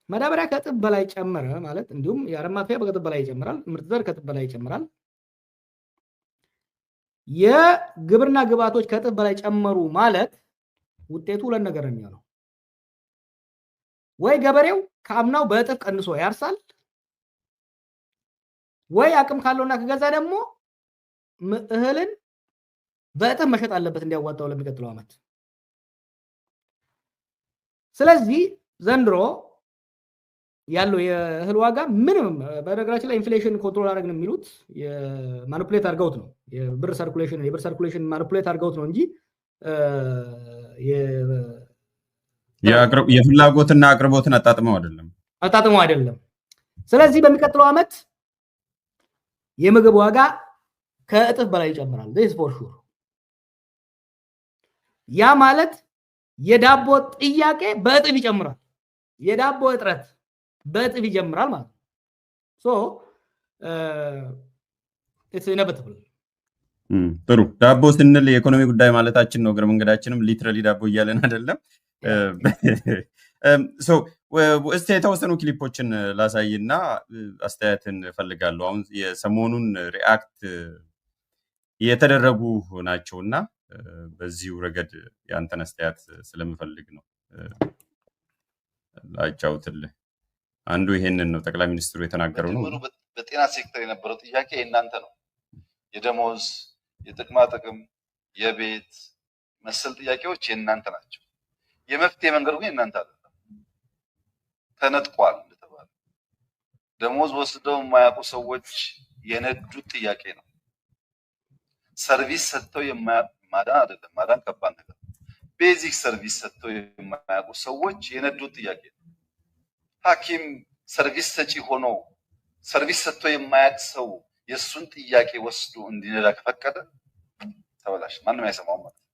መዳበሪያ ከእጥፍ በላይ ጨመረ ማለት እንዲሁም የአረም ማጥፊያ ከእጥፍ በላይ ይጨምራል፣ ምርጥ ዘር ከእጥፍ በላይ ይጨምራል። የግብርና ግብዓቶች ከእጥፍ በላይ ጨመሩ ማለት ውጤቱ ሁለት ነገር ነው የሚሆነው። ወይ ገበሬው ከአምናው በእጥፍ ቀንሶ ያርሳል፣ ወይ አቅም ካለውና ከገዛ ደግሞ እህልን በእጥፍ መሸጥ አለበት እንዲያዋጣው ለሚቀጥለው ዓመት። ስለዚህ ዘንድሮ ያለው የእህል ዋጋ ምንም በነገራችን ላይ ኢንፍሌሽን ኮንትሮል አደረግን የሚሉት ማኒፑሌት አድርገውት ነው። የብር ሰርኩሌሽን ማኒፑሌት አድርገውት ነው እንጂ የፍላጎትና አቅርቦትን አጣጥመው አይደለም። ስለዚህ በሚቀጥለው ዓመት የምግብ ዋጋ ከእጥፍ በላይ ይጨምራል። this for sure። ያ ማለት የዳቦ ጥያቄ በእጥፍ ይጨምራል። የዳቦ እጥረት በእጥፍ ይጀምራል ማለት ነው። ሶ it's inevitable። ጥሩ። ዳቦ ስንል የኢኮኖሚ ጉዳይ ማለታችን ነው። እግረ መንገዳችንም ሊትራሊ ዳቦ እያለን አይደለም። እስቲ የተወሰኑ ክሊፖችን ላሳይና አስተያየትን እፈልጋለሁ። አሁን የሰሞኑን ሪአክት የተደረጉ ናቸውና በዚሁ ረገድ ያንተን አስተያየት ስለምፈልግ ነው ላጫውትልህ። አንዱ ይሄንን ነው ጠቅላይ ሚኒስትሩ የተናገረው ነው። በጤና ሴክተር የነበረው ጥያቄ የእናንተ ነው። የደሞዝ፣ የጥቅማ ጥቅም፣ የቤት መሰል ጥያቄዎች የእናንተ ናቸው። የመፍትሄ መንገዱ ግን የእናንተ አይደለም። ተነጥቋል እንደተባለ ደሞዝ ወስደው የማያውቁ ሰዎች የነዱት ጥያቄ ነው። ሰርቪስ ሰጥተው ማዳን አይደለም፣ ማዳን ከባድ ነገር። ቤዚክ ሰርቪስ ሰጥተው የማያውቁ ሰዎች የነዱት ጥያቄ ነው። ሐኪም ሰርቪስ ሰጪ ሆኖ ሰርቪስ ሰጥቶ የማያውቅ ሰው የሱን ጥያቄ ወስዶ እንዲነዳ ከፈቀደ ተበላሽ፣ ማንም አይሰማውም ማለት ነው።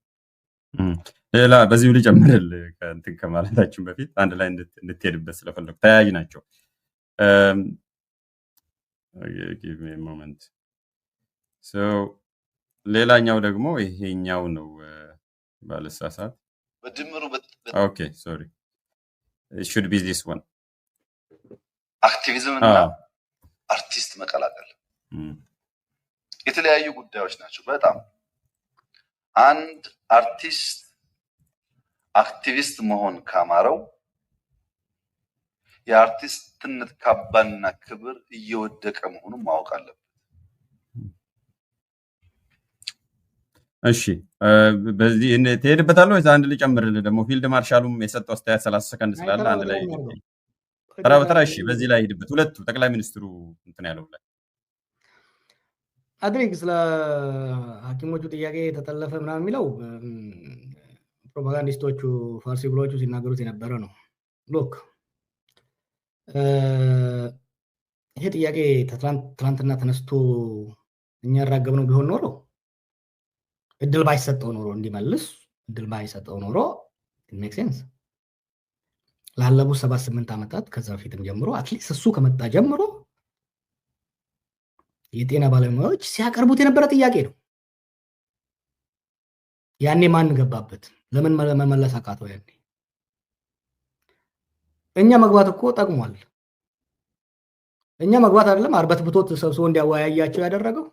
ሌላ በዚሁ ልጨምርልህ ከእንትን ከማለታችን በፊት አንድ ላይ እንድትሄድበት ስለፈለኩ ተያያዥ ናቸው። give me a moment so ሌላኛው ደግሞ ይሄኛው ነው ባለሳሳት በድምሩ ኦኬ ሶሪ it should be this one አክቲቪዝም እና አርቲስት መቀላቀል የተለያዩ ጉዳዮች ናቸው በጣም። አንድ አርቲስት አክቲቪስት መሆን ካማረው የአርቲስትነት ካባና ክብር እየወደቀ መሆኑን ማወቅ አለበት። እሺ በዚህ ትሄድበታለህ ወይስ አንድ ልጨምርልህ? ደግሞ ፊልድ ማርሻሉም የሰጠው አስተያየት 30 ሰከንድ ስላለ አንድ ላይ ተራ በተራ እሺ፣ በዚህ ላይ ሄድበት። ሁለቱ ጠቅላይ ሚኒስትሩ እንትን ያለው ላይ አድሪግ ስለ ሐኪሞቹ ጥያቄ የተጠለፈ ምናምን የሚለው ፕሮፓጋንዲስቶቹ ፋርሲ ብሎቹ ሲናገሩት የነበረ ነው። ሎክ ይሄ ጥያቄ ትናንትና ተነስቶ እኛ ያራገብነው ቢሆን ኖሮ እድል ባይሰጠው ኖሮ እንዲመልስ እድል ባይሰጠው ኖሮ ሜክ ሴንስ። ላለፉት 78 ዓመታት ከዛ በፊትም ጀምሮ አትሊስት እሱ ከመጣ ጀምሮ የጤና ባለሙያዎች ሲያቀርቡት የነበረ ጥያቄ ነው። ያኔ ማን ገባበት? ለምን መመለስ አቃተው? ያኔ እኛ መግባት እኮ ጠቅሟል። እኛ መግባት አይደለም አርበት ብቶት ሰብስቦ እንዲያወያያቸው ያደረገው።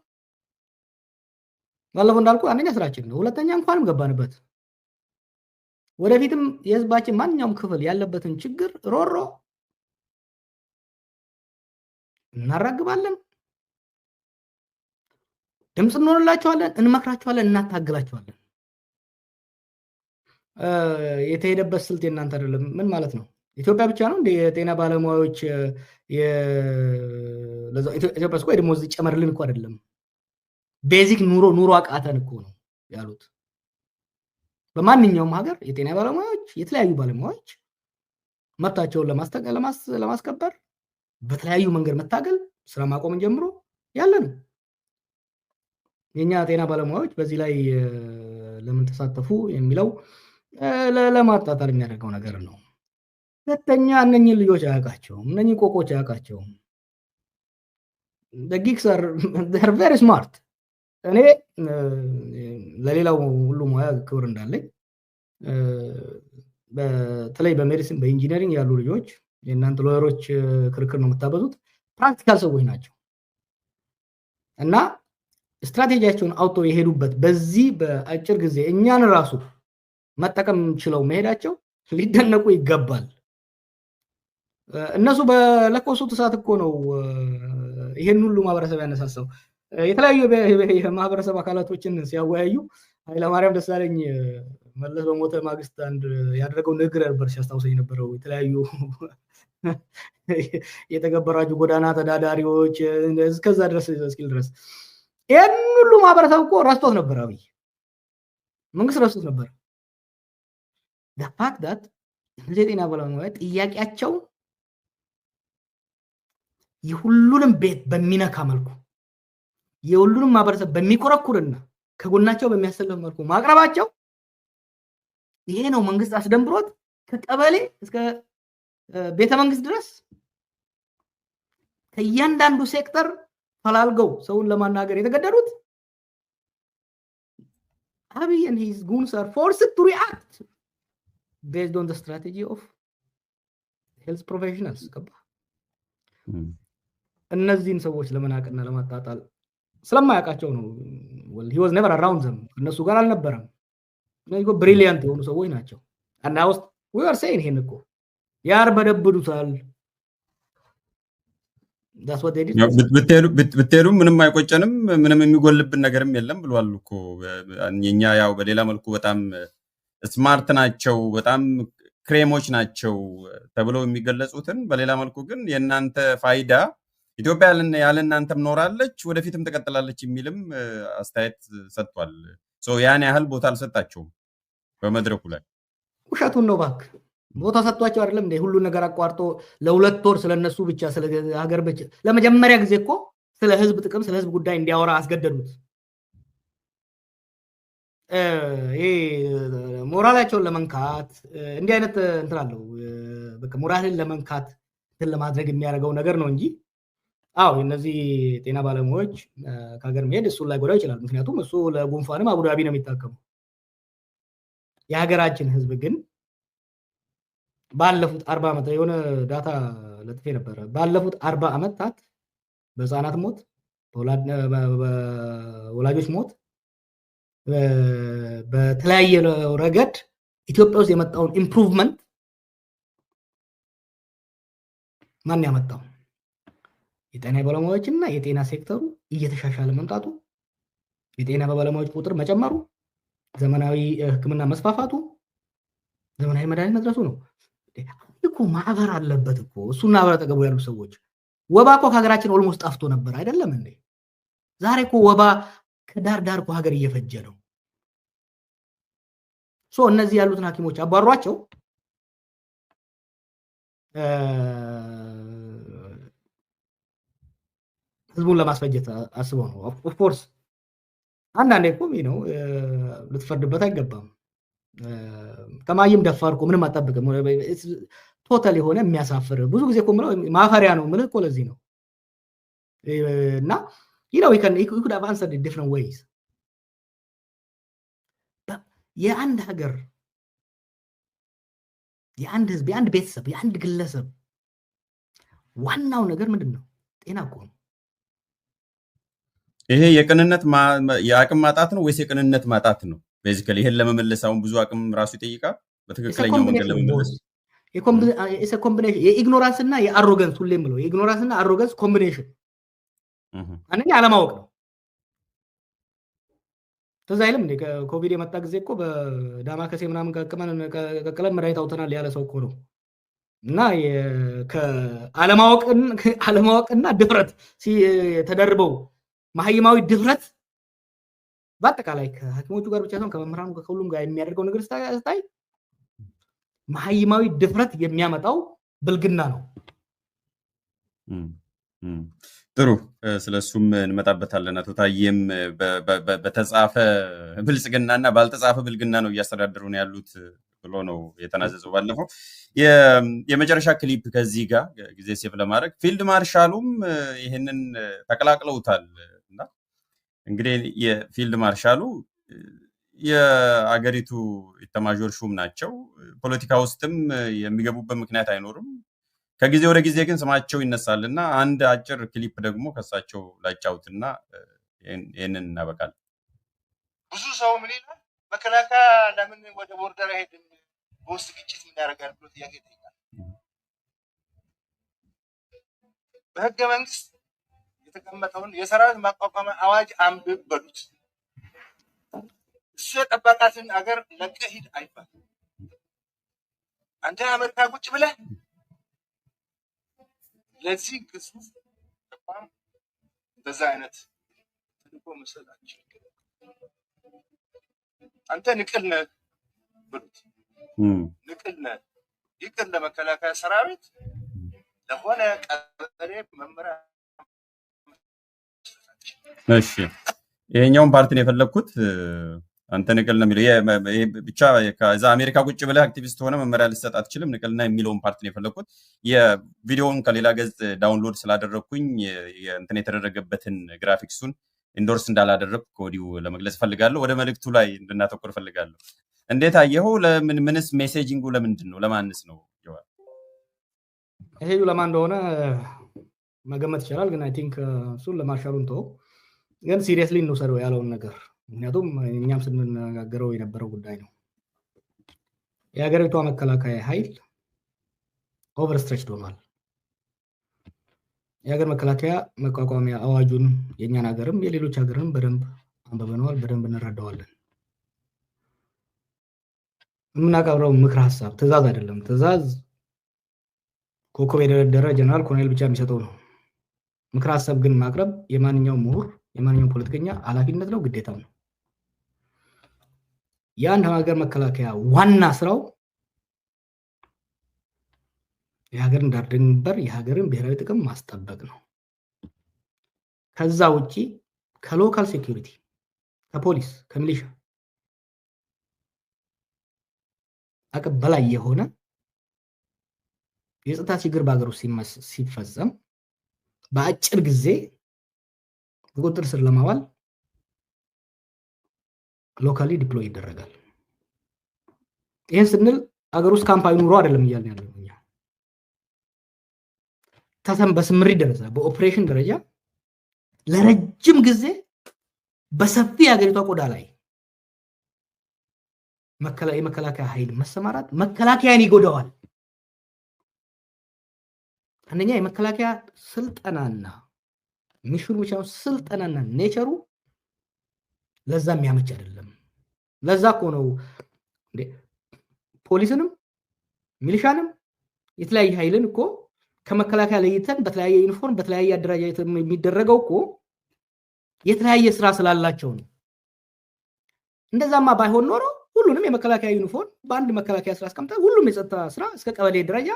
ባለፈው እንዳልኩ አንደኛ ስራችን ነው፣ ሁለተኛ እንኳንም ገባንበት። ወደፊትም የህዝባችን ማንኛውም ክፍል ያለበትን ችግር ሮሮ እናራግባለን፣ ድምፅ እንሆንላቸዋለን፣ እንመክራቸዋለን፣ እናታግላቸዋለን። የተሄደበት ስልት የእናንተ አይደለም። ምን ማለት ነው? ኢትዮጵያ ብቻ ነው እንደ የጤና ባለሙያዎች ኢትዮጵያ ስኮ ደግሞ እዚህ ጨመርልን እኮ አይደለም። ቤዚክ ኑሮ አቃተን እኮ ነው ያሉት። በማንኛውም ሀገር የጤና ባለሙያዎች የተለያዩ ባለሙያዎች መብታቸውን ለማስከበር በተለያዩ መንገድ መታገል ስራ ማቆምን ጀምሮ ያለ ነው። የኛ ጤና ባለሙያዎች በዚህ ላይ ለምን ተሳተፉ የሚለው ለማጣጣል የሚያደርገው ነገር ነው። ሁለተኛ እነኚህ ልጆች አያውቃቸውም፣ እነኚህ ቆቆች አያውቃቸውም። the geeks are very smart። እኔ ለሌላው ሁሉ ሙያ ክብር እንዳለኝ በተለይ በሜዲሲን በኢንጂነሪንግ ያሉ ልጆች የእናንተ ሎየሮች ክርክር ነው የምታበዙት፣ ፕራክቲካል ሰዎች ናቸው እና ስትራቴጂያቸውን አውጥተው የሄዱበት በዚህ በአጭር ጊዜ እኛን ራሱ መጠቀም ችለው መሄዳቸው ሊደነቁ ይገባል። እነሱ በለኮሱት እሳት እኮ ነው ይሄን ሁሉ ማህበረሰብ ያነሳሳው። የተለያዩ የማህበረሰብ አካላቶችን ሲያወያዩ ኃይለማርያም ደሳለኝ መለስ በሞተ ማግስት አንድ ያደረገው ንግግር ነበር ሲያስታውሰኝ ነበረው። የተለያዩ የተገበራችሁ ጎዳና ተዳዳሪዎች እስከዛ ድረስ እስኪል ድረስ ይህን ሁሉ ማህበረሰብ እኮ ረስቶት ነበር። አብይ መንግስት ረስቶት ነበር። the fact that የጤና ባለሙያ ጥያቄያቸው የሁሉንም ቤት በሚነካ መልኩ የሁሉንም ማህበረሰብ በሚኮረኩርና ከጎናቸው በሚያሰልፍ መልኩ ማቅረባቸው ይሄ ነው መንግስት አስደንብሮት ከቀበሌ እስከ ቤተ መንግስት ድረስ ከእያንዳንዱ ሴክተር ፈላልገው ሰውን ለማናገር የተገደዱት። አብይ and his goons are forced to react based on the strategy of health professionals። እነዚህን ሰዎች ለመናቅና ለማጣጣል ስለማያውቃቸው ነው። he was never around them። እነሱ ጋር አልነበረም። እነዚህ ብሪሊያንት የሆኑ ሰዎች ናቸው። and I was we were saying ይሄን እኮ ያርበደብዱታል። that's what they did። ብትሄዱ ምንም አይቆጨንም፣ ምንም የሚጎልብን ነገርም የለም ብሏል እኮ። የኛ ያው በሌላ መልኩ በጣም ስማርት ናቸው፣ በጣም ክሬሞች ናቸው ተብለው የሚገለጹትን፣ በሌላ መልኩ ግን የእናንተ ፋይዳ ኢትዮጵያ ያለ እናንተም ኖራለች ወደፊትም ትቀጥላለች የሚልም አስተያየት ሰጥቷል። ያን ያህል ቦታ አልሰጣቸውም በመድረኩ ላይ። ውሸቱን ነው እባክህ። ቦታ ሰጥቷቸው አይደለም እንደ ሁሉ ነገር አቋርጦ ለሁለት ወር ስለነሱ ብቻ ስለ ሀገር ብቻ ለመጀመሪያ ጊዜ እኮ ስለ ህዝብ ጥቅም ስለ ህዝብ ጉዳይ እንዲያወራ አስገደዱት። ይሄ ሞራላቸውን ለመንካት እንዲህ አይነት እንትን አለው። በቃ ሞራልን ለመንካት እንትን ለማድረግ የሚያደርገው ነገር ነው እንጂ አዎ እነዚህ ጤና ባለሙያዎች ከሀገር መሄድ እሱን ላይ ጎዳው ይችላል። ምክንያቱም እሱ ለጉንፋንም አቡዳቢ ነው የሚታከመው። የሀገራችን ህዝብ ግን ባለፉት 40 ዓመት የሆነ ዳታ ለጥፌ ነበረ። ባለፉት 40 ዓመታት በህፃናት ሞት፣ በወላጆች ሞት፣ በተለያየ ረገድ ኢትዮጵያ ውስጥ የመጣውን ኢምፕሩቭመንት ማን ያመጣው? የጤና ባለሙያዎችና የጤና ሴክተሩ እየተሻሻለ መምጣቱ፣ የጤና ባለሙያዎች ቁጥር መጨመሩ፣ ዘመናዊ ህክምና መስፋፋቱ፣ ዘመናዊ መድኃኒት መድረሱ ነው እኮ። ማዕበር አለበት እኮ እሱና አብረ ተገቡ ያሉ ሰዎች። ወባ እኮ ከሀገራችን ኦልሞስት ጠፍቶ ነበር አይደለም እንዴ? ዛሬ እኮ ወባ ከዳር ዳር እኮ ሀገር እየፈጀ ነው። እነዚህ ያሉትን ሐኪሞች አባሯቸው ህዝቡን ለማስፈጀት አስበው ነው። ኦፍ ኮርስ አንዳንዴ እኮ ነው ልትፈርድበት አይገባም። ከማይም ደፋር እኮ ምንም አጠብቅም። ቶታል የሆነ የሚያሳፍር ብዙ ጊዜ እኮ ምለው ማፈሪያ ነው ምልህ እኮ ለዚህ ነው። እና he could have answered in different ways። የአንድ ሀገር የአንድ ህዝብ የአንድ ቤተሰብ የአንድ ግለሰብ ዋናው ነገር ምንድን ነው? ጤና እኮ ነው። ይሄ የአቅም ማጣት ነው ወይስ የቅንነት ማጣት ነው? ቤዚካሊ ይሄን ለመመለስ አሁን ብዙ አቅም ራሱ ይጠይቃል። በትክክለኛው መንገድ ለመመለስ ኮምቢኔሽን የኢግኖራንስ እና የአሮገንስ ሁሌም ብለው የኢግኖራንስ እና አሮገንስ ኮምቢኔሽን አንደኛ አለማወቅ ነው። ተዛ አይልም እንዴ ኮቪድ የመጣ ጊዜ እኮ በዳማከሴ ምናምን ቀቅለን መድኃኒት አውጥተናል ያለ ሰው እኮ ነው። እና አለማወቅና ድፍረት ተደርበው መሀይማዊ ድፍረት በአጠቃላይ ከሐኪሞቹ ጋር ብቻ ሳይሆን ከመምህራኑ ከሁሉም ጋር የሚያደርገው ነገር ስታይ መሀይማዊ ድፍረት የሚያመጣው ብልግና ነው። ጥሩ፣ ስለሱም እንመጣበታለን። አቶ ታዬም በተጻፈ ብልጽግናና ባልተጻፈ ብልግና ነው እያስተዳደሩ ነው ያሉት ብሎ ነው የተናዘዘው። ባለፈው የመጨረሻ ክሊፕ ከዚህ ጋር ጊዜ ሴፍ ለማድረግ ፊልድ ማርሻሉም ይህንን ተቀላቅለውታል። እና እንግዲህ የፊልድ ማርሻሉ የአገሪቱ ኢታማዦር ሹም ናቸው። ፖለቲካ ውስጥም የሚገቡበት ምክንያት አይኖርም። ከጊዜ ወደ ጊዜ ግን ስማቸው ይነሳል እና አንድ አጭር ክሊፕ ደግሞ ከሳቸው ላጫውትና ይህንን እናበቃለን። ብዙ ሰው ምን ይላል? መከላከያ ለምን ወደ ቦርደር አይሄድም? በውስጥ ግጭት ምን ያደርጋል ብሎ ጥያቄ ይጠይቃል። በህገ መንግስት የተቀመጠውን የሰራዊት ማቋቋሚያ አዋጅ አንብብ በሉት። እሱ የጠበቃትን አገር ለቀህ ሂድ አይባልም። አንተ አሜሪካ ቁጭ ብለህ ለዚህ ግዙፍ ተቋም በዛ አይነት ተልእኮ መሰላቸው አንተ ንቅል ነህ ብሉት። ንቅል ነህ ይቅር ለመከላከያ ሰራዊት ለሆነ ቀበሌ መመሪያ። እሺ ይሄኛውን ፓርቲን የፈለኩት አንተ ንቅል ነው የሚለው ብቻ ከዛ አሜሪካ ቁጭ ብለህ አክቲቪስት ሆነ መመሪያ ልትሰጥ አትችልም ንቅልና የሚለውን ፓርቲን የፈለኩት። የቪዲዮውን ከሌላ ገጽ ዳውንሎድ ስላደረግኩኝ እንትን የተደረገበትን ግራፊክሱን ኢንዶርስ እንዳላደረግኩ ከወዲሁ ለመግለጽ ፈልጋለሁ። ወደ መልእክቱ ላይ እንድናተኩር ፈልጋለሁ። እንዴት አየኸው? ምንስ ሜሴጂንጉ ለምንድን ነው? ለማንስ ነው? ይሄ ለማን እንደሆነ መገመት ይቻላል፣ ግን አይ ቲንክ እሱን ለማርሻሉን ተወው። ግን ሲሪየስሊ እንውሰደው ያለውን ነገር፣ ምክንያቱም እኛም ስንነጋገረው የነበረው ጉዳይ ነው። የሀገሪቷ መከላከያ ኃይል ኦቨርስትሬችድ ሆኗል። የሀገር መከላከያ መቋቋሚያ አዋጁን የእኛን ሀገርም የሌሎች ሀገርም በደንብ አንብበነዋል፣ በደንብ እንረዳዋለን። የምናቀርበው ምክር ሀሳብ ትእዛዝ አይደለም። ትእዛዝ ኮከብ የደረደረ ጀነራል ኮሎኔል ብቻ የሚሰጠው ነው። ምክር ሀሳብ ግን ማቅረብ የማንኛውም ምሁር የማንኛውም ፖለቲከኛ ኃላፊነት ነው፣ ግዴታው ነው። የአንድ ሀገር መከላከያ ዋና ስራው የሀገርን ዳር ድንበር የሀገርን ብሔራዊ ጥቅም ማስጠበቅ ነው። ከዛ ውጪ ከሎካል ሴኩሪቲ ከፖሊስ ከሚሊሻ አቅም በላይ የሆነ የጸጥታ ችግር በሀገር ውስጥ ሲፈጸም በአጭር ጊዜ በቁጥጥር ስር ለማዋል ሎካሊ ዲፕሎይ ይደረጋል። ይህን ስንል ሀገር ውስጥ ካምፓኒ ኑሮ አይደለም እያልን ያለው እኛ በስምሪት ደረጃ በኦፕሬሽን ደረጃ ለረጅም ጊዜ በሰፊ የሀገሪቷ ቆዳ ላይ የመከላከያ ኃይል መሰማራት መከላከያን ይጎዳዋል። አንደኛ የመከላከያ ስልጠናና ሚሽኑ ብቻ ስልጠናና ኔቸሩ ለዛ የሚያመች አይደለም። ለዛ እኮ ነው እንዴ ፖሊስንም ሚሊሻንም የተለያየ ኃይልን እኮ ከመከላከያ ለይተን በተለያየ ዩኒፎርም በተለያየ አደረጃጀት የሚደረገው እኮ የተለያየ ስራ ስላላቸው ነው። እንደዛማ ባይሆን ኖሮ ሁሉንም የመከላከያ ዩኒፎርም በአንድ መከላከያ ስራ አስቀምጠን ሁሉም የጸጥታ ስራ እስከ ቀበሌ ደረጃ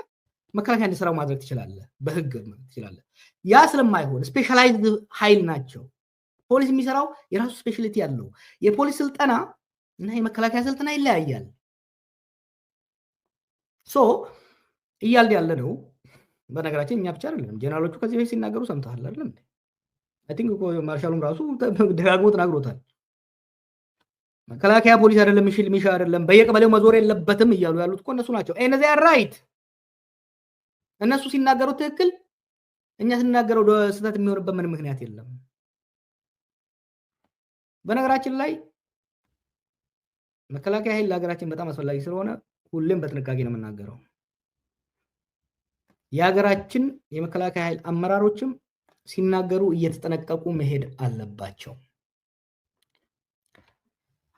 መከላከያ እንዲሰራው ማድረግ ትችላለህ፣ በህግ ትችላለህ። ያ ስለማይሆን ስፔሻላይዝድ ኃይል ናቸው። ፖሊስ የሚሰራው የራሱ ስፔሻሊቲ ያለው የፖሊስ ስልጠና እና የመከላከያ ስልጠና ይለያያል። ሶ እያልን ያለ ነው። በነገራችን እኛ ብቻ አይደለም፣ ጀነራሎቹ ከዚህ በፊት ሲናገሩ ሰምተሃል አይደል? አይ ቲንክ ማርሻሉም ራሱ ደጋግሞ ተናግሮታል። መከላከያ ፖሊስ አይደለም፣ ሚሊሻ አይደለም፣ በየቀበሌው መዞር የለበትም እያሉ ያሉት እኮ እነሱ ናቸው። እነዚያ ራይት እነሱ ሲናገሩ ትክክል፣ እኛ ስናገረው ስህተት የሚሆንበት ምንም ምክንያት የለም። በነገራችን ላይ መከላከያ ኃይል ለሀገራችን በጣም አስፈላጊ ስለሆነ ሁሌም በጥንቃቄ ነው የምናገረው። የሀገራችን የመከላከያ ኃይል አመራሮችም ሲናገሩ እየተጠነቀቁ መሄድ አለባቸው።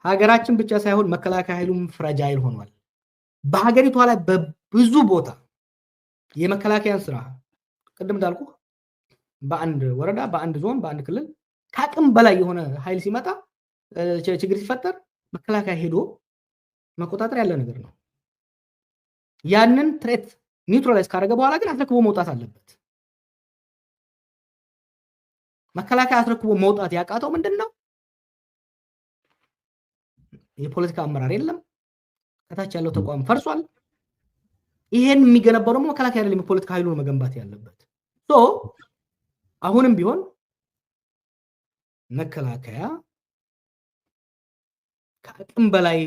ሀገራችን ብቻ ሳይሆን መከላከያ ኃይሉም ፍራጃይል ሆኗል። በሀገሪቷ ላይ በብዙ ቦታ የመከላከያን ስራ ቅድም እንዳልኩ በአንድ ወረዳ፣ በአንድ ዞን፣ በአንድ ክልል ከአቅም በላይ የሆነ ኃይል ሲመጣ ችግር ሲፈጠር መከላከያ ሄዶ መቆጣጠር ያለ ነገር ነው። ያንን ትሬት ኒውትራላይዝ ካደረገ በኋላ ግን አስረክቦ መውጣት አለበት። መከላከያ አስረክቦ መውጣት ያቃተው ምንድነው? የፖለቲካ አመራር የለም። ከታች ያለው ተቋም ፈርሷል። ይሄን የሚገነባው ደግሞ መከላከያ አይደለም፣ የፖለቲካ ኃይሉን መገንባት ያለበት። አሁንም ቢሆን መከላከያ ከአቅም በላይ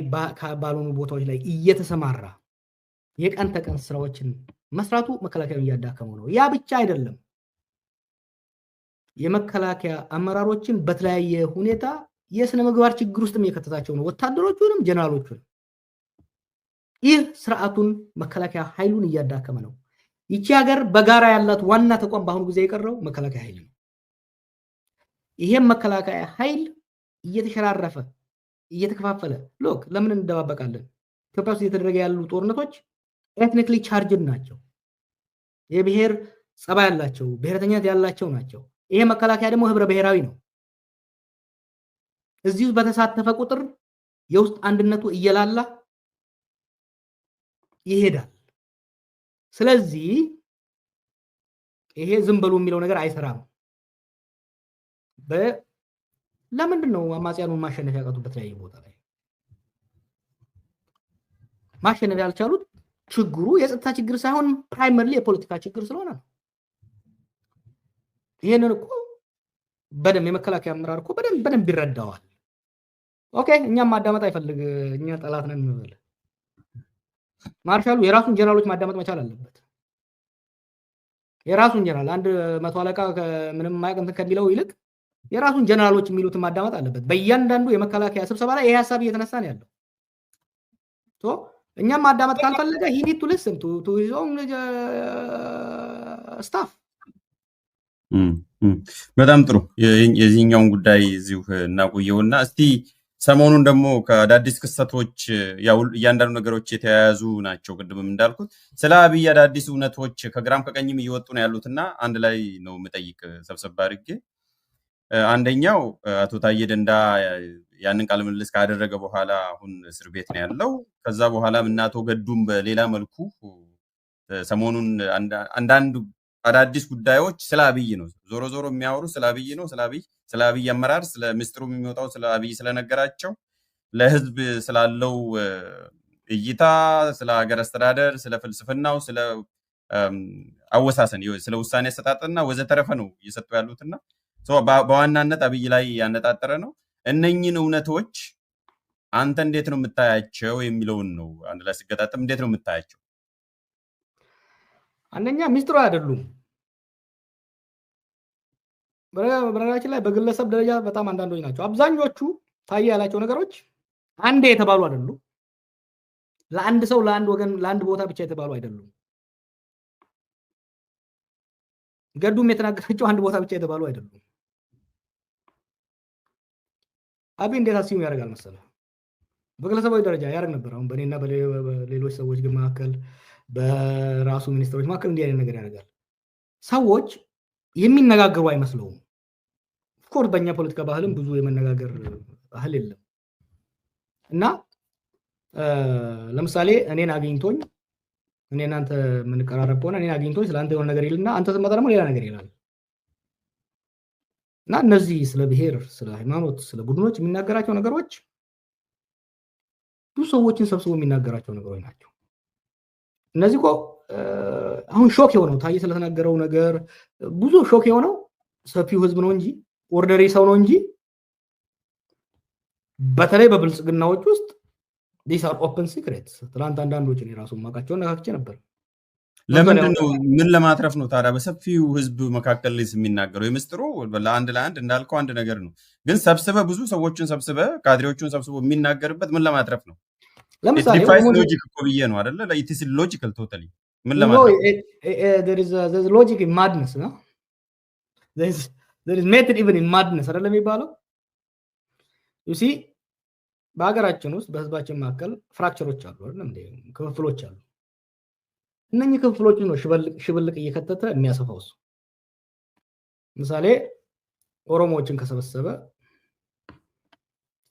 ባልሆኑ ቦታዎች ላይ እየተሰማራ የቀን ተቀን ስራዎችን መስራቱ መከላከያን እያዳከመው ነው። ያ ብቻ አይደለም፣ የመከላከያ አመራሮችን በተለያየ ሁኔታ የስነ ምግባር ችግር ውስጥም እየከተታቸው ነው፣ ወታደሮቹንም ጀነራሎቹን። ይህ ስርዓቱን መከላከያ ኃይሉን እያዳከመ ነው። ይቺ ሀገር በጋራ ያላት ዋና ተቋም በአሁኑ ጊዜ የቀረው መከላከያ ኃይል ነው። ይሄም መከላከያ ኃይል እየተሸራረፈ እየተከፋፈለ ሎክ ለምን እንደባበቃለን? ኢትዮጵያ ውስጥ እየተደረገ ያሉ ጦርነቶች ኤትኒክሊ ቻርጅድ ናቸው። የብሔር ጸባይ ያላቸው፣ ብሔረተኝነት ያላቸው ናቸው። ይሄ መከላከያ ደግሞ ህብረ ብሔራዊ ነው። እዚህ ውስጥ በተሳተፈ ቁጥር የውስጥ አንድነቱ እየላላ ይሄዳል። ስለዚህ ይሄ ዝም በሉ የሚለው ነገር አይሰራም። ለምንድን ነው አማጽያኑን ማሸነፍ ያቃቱበት ላይ ቦታ ላይ ማሸነፍ ያልቻሉት? ችግሩ የጸጥታ ችግር ሳይሆን ፕራይመሪሊ የፖለቲካ ችግር ስለሆነ ነው። ይሄንን እኮ በደንብ የመከላከያ አመራር እኮ በደንብ ይረዳዋል። ኦኬ፣ እኛም ማዳመጥ አይፈልግ፣ እኛ ጠላት ነን እንበል። ማርሻሉ የራሱን ጀነራሎች ማዳመጥ መቻል አለበት። የራሱን ጀነራል አንድ መቶ አለቃ ምንም ማያውቅ ከሚለው ይልቅ የራሱን ጀነራሎች የሚሉትን ማዳመጥ አለበት። በእያንዳንዱ የመከላከያ ስብሰባ ላይ ይሄ ሐሳብ እየተነሳ ነው ያለው። እኛም ማዳመጥ ካልፈለገ he need to listen to his own staff። በጣም ጥሩ። የዚህኛውን ጉዳይ እዚሁ እናቆየውና እስቲ ሰሞኑን ደግሞ ከአዳዲስ ክስተቶች እያንዳንዱ ነገሮች የተያያዙ ናቸው። ቅድምም እንዳልኩት ስለ አብይ አዳዲስ እውነቶች ከግራም ከቀኝም እየወጡ ነው ያሉትና አንድ ላይ ነው የምጠይቅ ሰብሰብ አድርጌ። አንደኛው አቶ ታዬ ደንዳ ያንን ቃለ ምልልስ ካደረገ በኋላ አሁን እስር ቤት ነው ያለው። ከዛ በኋላ እና አቶ ገዱም በሌላ መልኩ ሰሞኑን አንዳንድ አዳዲስ ጉዳዮች ስለ አብይ ነው ዞሮ ዞሮ የሚያወሩ ስለ አብይ ነው። ስለ አብይ አመራር፣ ስለ ምስጢሩ የሚወጣው ስለ አብይ ስለነገራቸው፣ ለህዝብ ስላለው እይታ፣ ስለ ሀገር አስተዳደር፣ ስለ ፍልስፍናው፣ ስለ አወሳሰን፣ ስለ ውሳኔ አሰጣጥና ወዘተረፈ ነው እየሰጡ ያሉትና በዋናነት አብይ ላይ ያነጣጠረ ነው። እነኚህን እውነቶች አንተ እንዴት ነው የምታያቸው የሚለውን ነው አንድ ላይ ሲገጣጠም እንዴት ነው የምታያቸው? አንደኛ ሚስጥሩ አይደሉም። በነገራችን ላይ በግለሰብ ደረጃ በጣም አንዳንዶች ናቸው። አብዛኞቹ ታዬ ያላቸው ነገሮች አንዴ የተባሉ አይደሉም። ለአንድ ሰው፣ ለአንድ ወገን፣ ለአንድ ቦታ ብቻ የተባሉ አይደሉም። ገዱም የተናገራቸው አንድ ቦታ ብቻ የተባሉ አይደሉም። አብይ እንዴት አስዩም ያደርጋል መሰለህ? በግለሰባዊ ደረጃ ያደርግ ነበር። አሁን በእኔና በሌሎች ሰዎች ግን መካከል፣ በራሱ ሚኒስትሮች መካከል እንዲህ አይነት ነገር ያደርጋል። ሰዎች የሚነጋገሩ አይመስለውም። ኦፍኮርስ በእኛ ፖለቲካ ባህልም ብዙ የመነጋገር ባህል የለም እና ለምሳሌ እኔን አግኝቶኝ እኔ እናንተ የምንቀራረብ ከሆነ እኔን አግኝቶኝ ስለ አንተ የሆነ ነገር ይልና አንተ ስትመጣ ደግሞ ሌላ ነገር ይላል እና እነዚህ ስለ ብሔር፣ ስለ ሃይማኖት፣ ስለ ቡድኖች የሚናገራቸው ነገሮች ብዙ ሰዎችን ሰብስቦ የሚናገራቸው ነገሮች ናቸው። እነዚህ እኮ አሁን ሾክ የሆነው ታዬ ስለተናገረው ነገር ብዙ ሾክ የሆነው ሰፊው ህዝብ ነው እንጂ ኦርደሪ ሰው ነው እንጂ በተለይ በብልጽግናዎች ውስጥ these are open secrets። ትናንት አንዳንዶችን የራሱን ማቃቸውን ነካክቼ ነበር። ለምንድነው ምን ለማትረፍ ነው ታዲያ በሰፊው ህዝብ መካከል ላይ የሚናገረው? የምስጥሩ ለአንድ እንዳልከው አንድ ነገር ነው፣ ግን ሰብስበ ብዙ ሰዎችን ሰብስበ ካድሬዎቹን ሰብስበ የሚናገርበት ምን ለማትረፍ ነው? ለምሳሌ ሎጂክ እኮ ብዬ ነው አይደለ? ኢት ኢዝ ሎጂካል ቶታሊ ምን ለማትረፍ there is logic in madness ነው there is method even in madness አይደለም የሚባለው። you see በሀገራችን ውስጥ በህዝባችን መካከል ፍራክቸሮች አሉ አይደለም እንዴ? ክፍፍሎች አሉ። እነኚህ ክፍፍሎች ነው ሽብልቅ እየከተተ የሚያሰፋው እሱ። ምሳሌ ኦሮሞዎችን ከሰበሰበ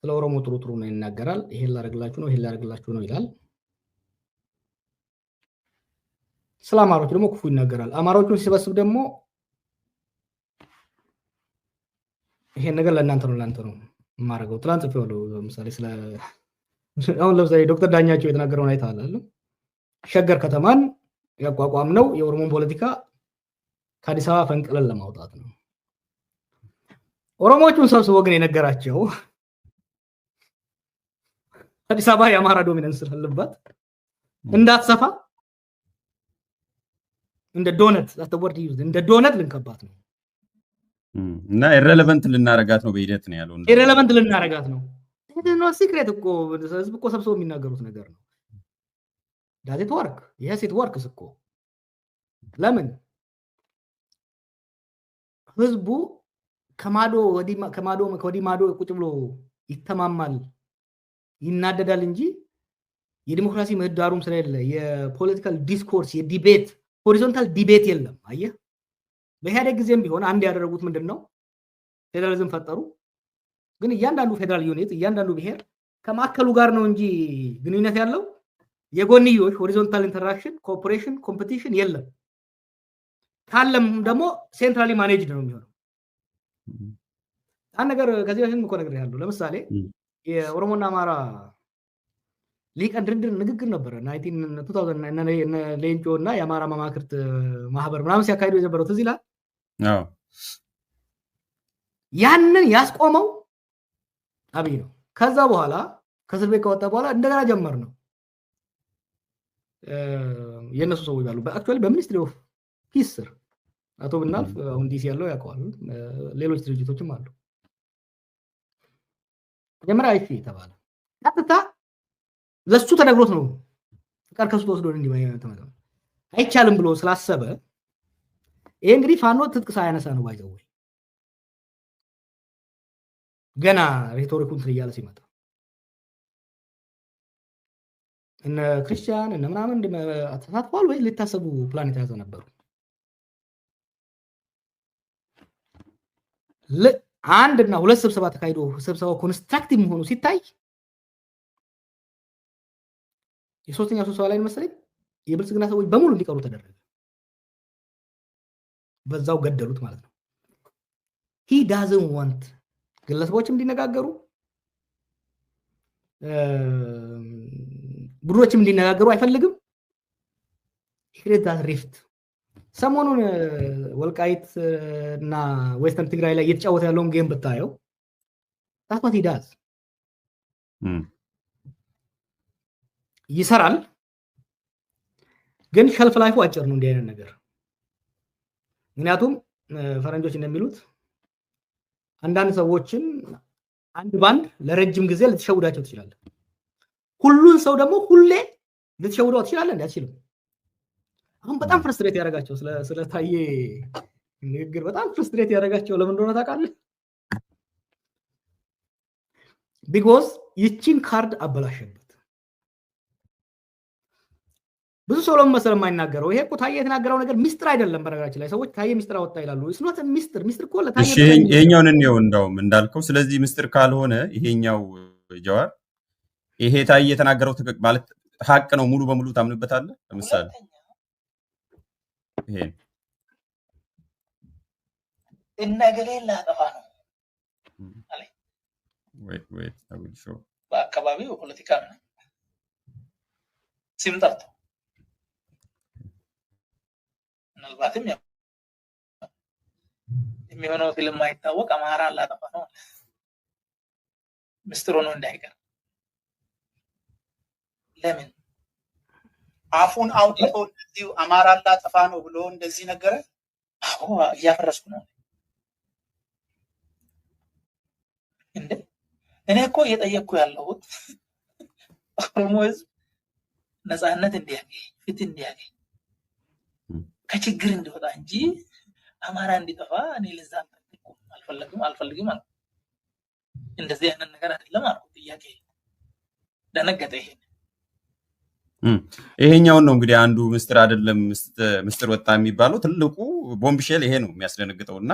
ስለ ኦሮሞ ጥሩ ጥሩ ነው ይናገራል። ይሄን ላደርግላችሁ ነው ይላል። ስለ አማሮች ደግሞ ክፉ ይናገራል። አማሮቹን ሲሰበስብ ደግሞ ይሄን ነገር ለእናንተ ነው የማደርገው። ትላንት ጽፌዋለሁ። ምሳሌ አሁን ለምሳሌ ዶክተር ዳኛቸው የተናገረውን አይተሃል አይደል? ሸገር ከተማን ያቋቋም ነው የኦሮሞን ፖለቲካ ከአዲስ አበባ ፈንቅለን ለማውጣት ነው። ኦሮሞዎቹን ሰብስቦ ግን የነገራቸው አዲስ አበባ የአማራ ዶሚናንስ ስላለባት እንዳትሰፋ እንደ ዶነት ልንከባት ነው እና ኢሬሌቨንት ልናረጋት ነው በሂደት ነው ያለው። ኢሬሌቨንት ልናረጋት ነው። ይሄ ነው ሲክሬት እኮ ህዝብ እኮ ሰብስቦ የሚናገሩት ነገር ነው። ዳት ወርክ yes it works እኮ ለምን ህዝቡ ከማዶ ወዲ ማዶ ቁጭ ብሎ ይተማማል ይናደዳል እንጂ የዲሞክራሲ ምህዳሩም ስለሌለ የፖለቲካል ዲስኮርስ የዲቤት ሆሪዞንታል ዲቤት የለም። አየህ በኢህአዴግ ጊዜም ቢሆን አንድ ያደረጉት ምንድነው ፌደራሊዝም ፈጠሩ። ግን እያንዳንዱ ፌደራል ዩኒት እያንዳንዱ ብሔር ከማከሉ ጋር ነው እንጂ ግንኙነት ያለው የጎንዮሽ ሆሪዞንታል ኢንተራክሽን ኮኦፐሬሽን ኮምፒቲሽን የለም። ካለም ደግሞ ሴንትራሊ ማኔጅድ ነው የሚሆነው። አንድ ነገር ከዚህ በፊት እኮ ነገር ያለው ለምሳሌ የኦሮሞና አማራ ሊቀን ድርድር ንግግር ነበረ 2000 ሌንጮ እና የአማራ መማክርት ማህበር ምናምን ሲያካሂዱ የነበረው ትዝ ይላል። ያንን ያስቆመው አብይ ነው። ከዛ በኋላ ከእስር ቤት ከወጣ በኋላ እንደገና ጀመር ነው የነሱ ሰዎች አሉ። አክቹአሊ በሚኒስትሪ ኦፍ ፒስ ስር አቶ ብናልፍ አሁን ዲሲ ያለው ያውቀዋል። ሌሎች ድርጅቶችም አሉ። መጀመሪያ አይፊ ተባለ። ቀጥታ ለሱ ተነግሮት ነው ፍቃድ ከሱ ተወስዶ እንዲማይተማው አይቻልም ብሎ ስላሰበ ይሄ እንግዲህ ፋኖ ትጥቅ ሳያነሳ ነው ባይዘው ገና ሪቶሪኩን ትያለ ሲመጣ እነ ክርስቲያን እነ ምናምን ተሳትፏል ወይ ሊታሰቡ ፕላን የተያዘ ነበሩ። አንድ እና ሁለት ስብሰባ ተካሂዶ ስብሰባው ኮንስትራክቲቭ መሆኑ ሲታይ የሶስተኛው ስብሰባ ላይ መሰለኝ የብልጽግና ሰዎች በሙሉ እንዲቀሩ ተደረገ። በዛው ገደሉት ማለት ነው። he doesn't want ግለሰቦችም እንዲነጋገሩ ቡድኖችም እንዲነጋገሩ አይፈልግም። ክሬት ሪፍት ሰሞኑን ወልቃይት እና ዌስተርን ትግራይ ላይ እየተጫወተ ያለውን ጌም ብታየው ታስባት ይዳዝ ይሰራል፣ ግን ሸልፍ ላይፉ አጭር ነው እንዲህ አይነት ነገር። ምክንያቱም ፈረንጆች እንደሚሉት አንዳንድ ሰዎችን አንድ ባንድ ለረጅም ጊዜ ልትሸውዳቸው ትችላለህ። ሁሉን ሰው ደግሞ ሁሌ ልትሸውዳው ትችላለህ እንዳትችልም። አሁን በጣም ፍርስትሬት ያደርጋቸው ስለታየ ንግግር በጣም ፍርስትሬት ያደርጋቸው ለምን እንደሆነ ታውቃለህ? ቢኮዝ ይቺን ካርድ አበላሸበት። ብዙ ሰው ለምን መሰለ የማይናገረው? ይሄ እኮ ታየ የተናገረው ነገር ሚስጥር አይደለም። በነገራችን ላይ ሰዎች ታየ ሚስጥር አወጣ ይላሉ። እስኖት ሚስጥር እኮ ለታየ እሺ፣ ይሄኛውን እንየው እንደውም እንዳልከው። ስለዚህ ሚስጥር ካልሆነ ይሄኛው ጀዋር ይሄ ታየ የተናገረው ማለት ሀቅ ነው ሙሉ በሙሉ ታምንበታለህ? ለምሳሌ ይሄ እነገሌ ላጠፋ ነው አለ wait I will show በአካባቢው ፖለቲካ ነው ሲምጣት ምናልባትም የሚሆነው ፊልም አይታወቅ አማራ ላጠፋ ነው ምስጢሩ ነው እንዳይቀር። ለምን አፉን አውጥቶ እንደዚህ አማራ ላጠፋ ነው ብሎ እንደዚህ ነገረ። አዎ እያፈረስኩ ነው እንዴ? እኔ እኮ እየጠየቅኩ ያለሁት ኦሮሞ ህዝብ ነፃነት እንዲያገኝ፣ ፍትህ እንዲያገኝ፣ ከችግር እንዲወጣ እንጂ አማራ እንዲጠፋ እኔ ለዛ አልፈልግም አልኩ። እንደዚህ አይነት ነገር አይደለም አልኩ። ጥያቄ ደነገጠ። ይሄኛውን ነው እንግዲህ አንዱ ምስጢር አይደለም ምስጢር ወጣ የሚባለው ትልቁ ቦምብሼል ይሄ ነው የሚያስደነግጠው። እና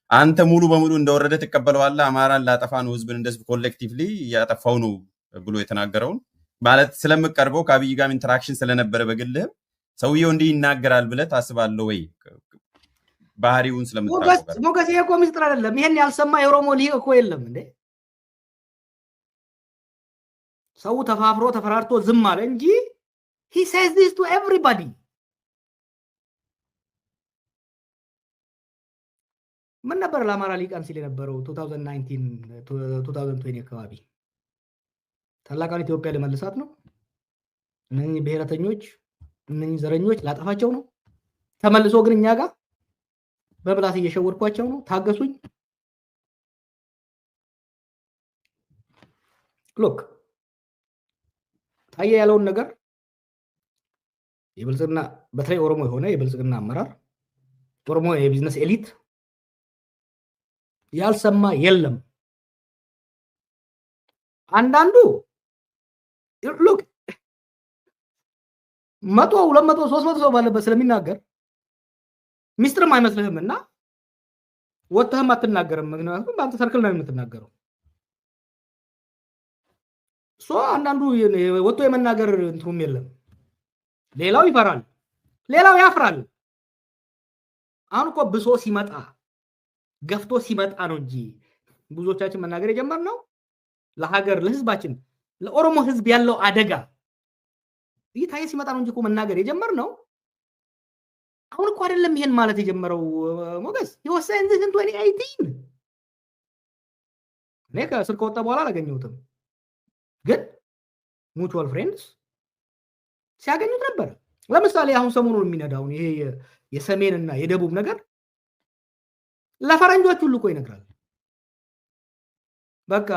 አንተ ሙሉ በሙሉ እንደወረደ ትቀበለዋለህ። አማራን ላጠፋ ነው ህዝብን እንደዚህ ኮሌክቲቭሊ ያጠፋው ነው ብሎ የተናገረውን ማለት ስለምቀርበው ከአብይ ጋር ኢንተራክሽን ስለነበረ በግልህም ሰውየው እንዲህ ይናገራል ብለህ ታስባለህ ወይ? ባህሪውን ስለምታውቀው ሞገስ ይሄ እኮ ምስጢር አይደለም። ይሄን ያልሰማ የኦሮሞ ሊግ እኮ የለም እንዴ። ሰው ተፋፍሮ ተፈራርቶ ዝም አለ እንጂ he says this to everybody። ምን ነበር ለአማራ ሊቃን ሲል የነበረው 2019 አካባቢ ታላቋን ኢትዮጵያ ለመልሳት ነው፣ እነኚህ ብሔረተኞች እነኚህ ዘረኞች ላጠፋቸው ነው። ተመልሶ ግን እኛ ጋር በብላት እየሸወርኳቸው ነው፣ ታገሱኝ። ሎክ ታየ ያለውን ነገር የብልጽግና በተለይ ኦሮሞ የሆነ የብልጽግና አመራር ኦሮሞ የቢዝነስ ኤሊት ያልሰማ የለም። አንዳንዱ ሎክ 100 200 300 ሰው ባለበት ስለሚናገር ሚስጥርም አይመስልህም እና ወጥተህም አትናገርም። ምክንያቱም በአንተ ሰርክል ነው የምትናገረው። አንዳንዱ ወጥቶ የመናገር እንትም የለም። ሌላው ይፈራል፣ ሌላው ያፍራል። አሁን እኮ ብሶ ሲመጣ ገፍቶ ሲመጣ ነው እንጂ ብዙዎቻችን መናገር የጀመርነው ለሀገር ለህዝባችን ለኦሮሞ ህዝብ ያለው አደጋ ይታየ ሲመጣ ነው እንጂ እኮ መናገር የጀመርነው አሁን እኮ አይደለም። ይሄን ማለት የጀመረው ሞገስ ይወሰን እንትን 2018 እኔ ከስር ከወጣ በኋላ አላገኘሁትም፣ ግን ሙቹዋል ፍሬንድስ ሲያገኙት ነበር። ለምሳሌ አሁን ሰሞኑን የሚነዳውን ይሄ የሰሜንና የደቡብ ነገር ለፈረንጆች ሁሉ እኮ ይነግራል። በቃ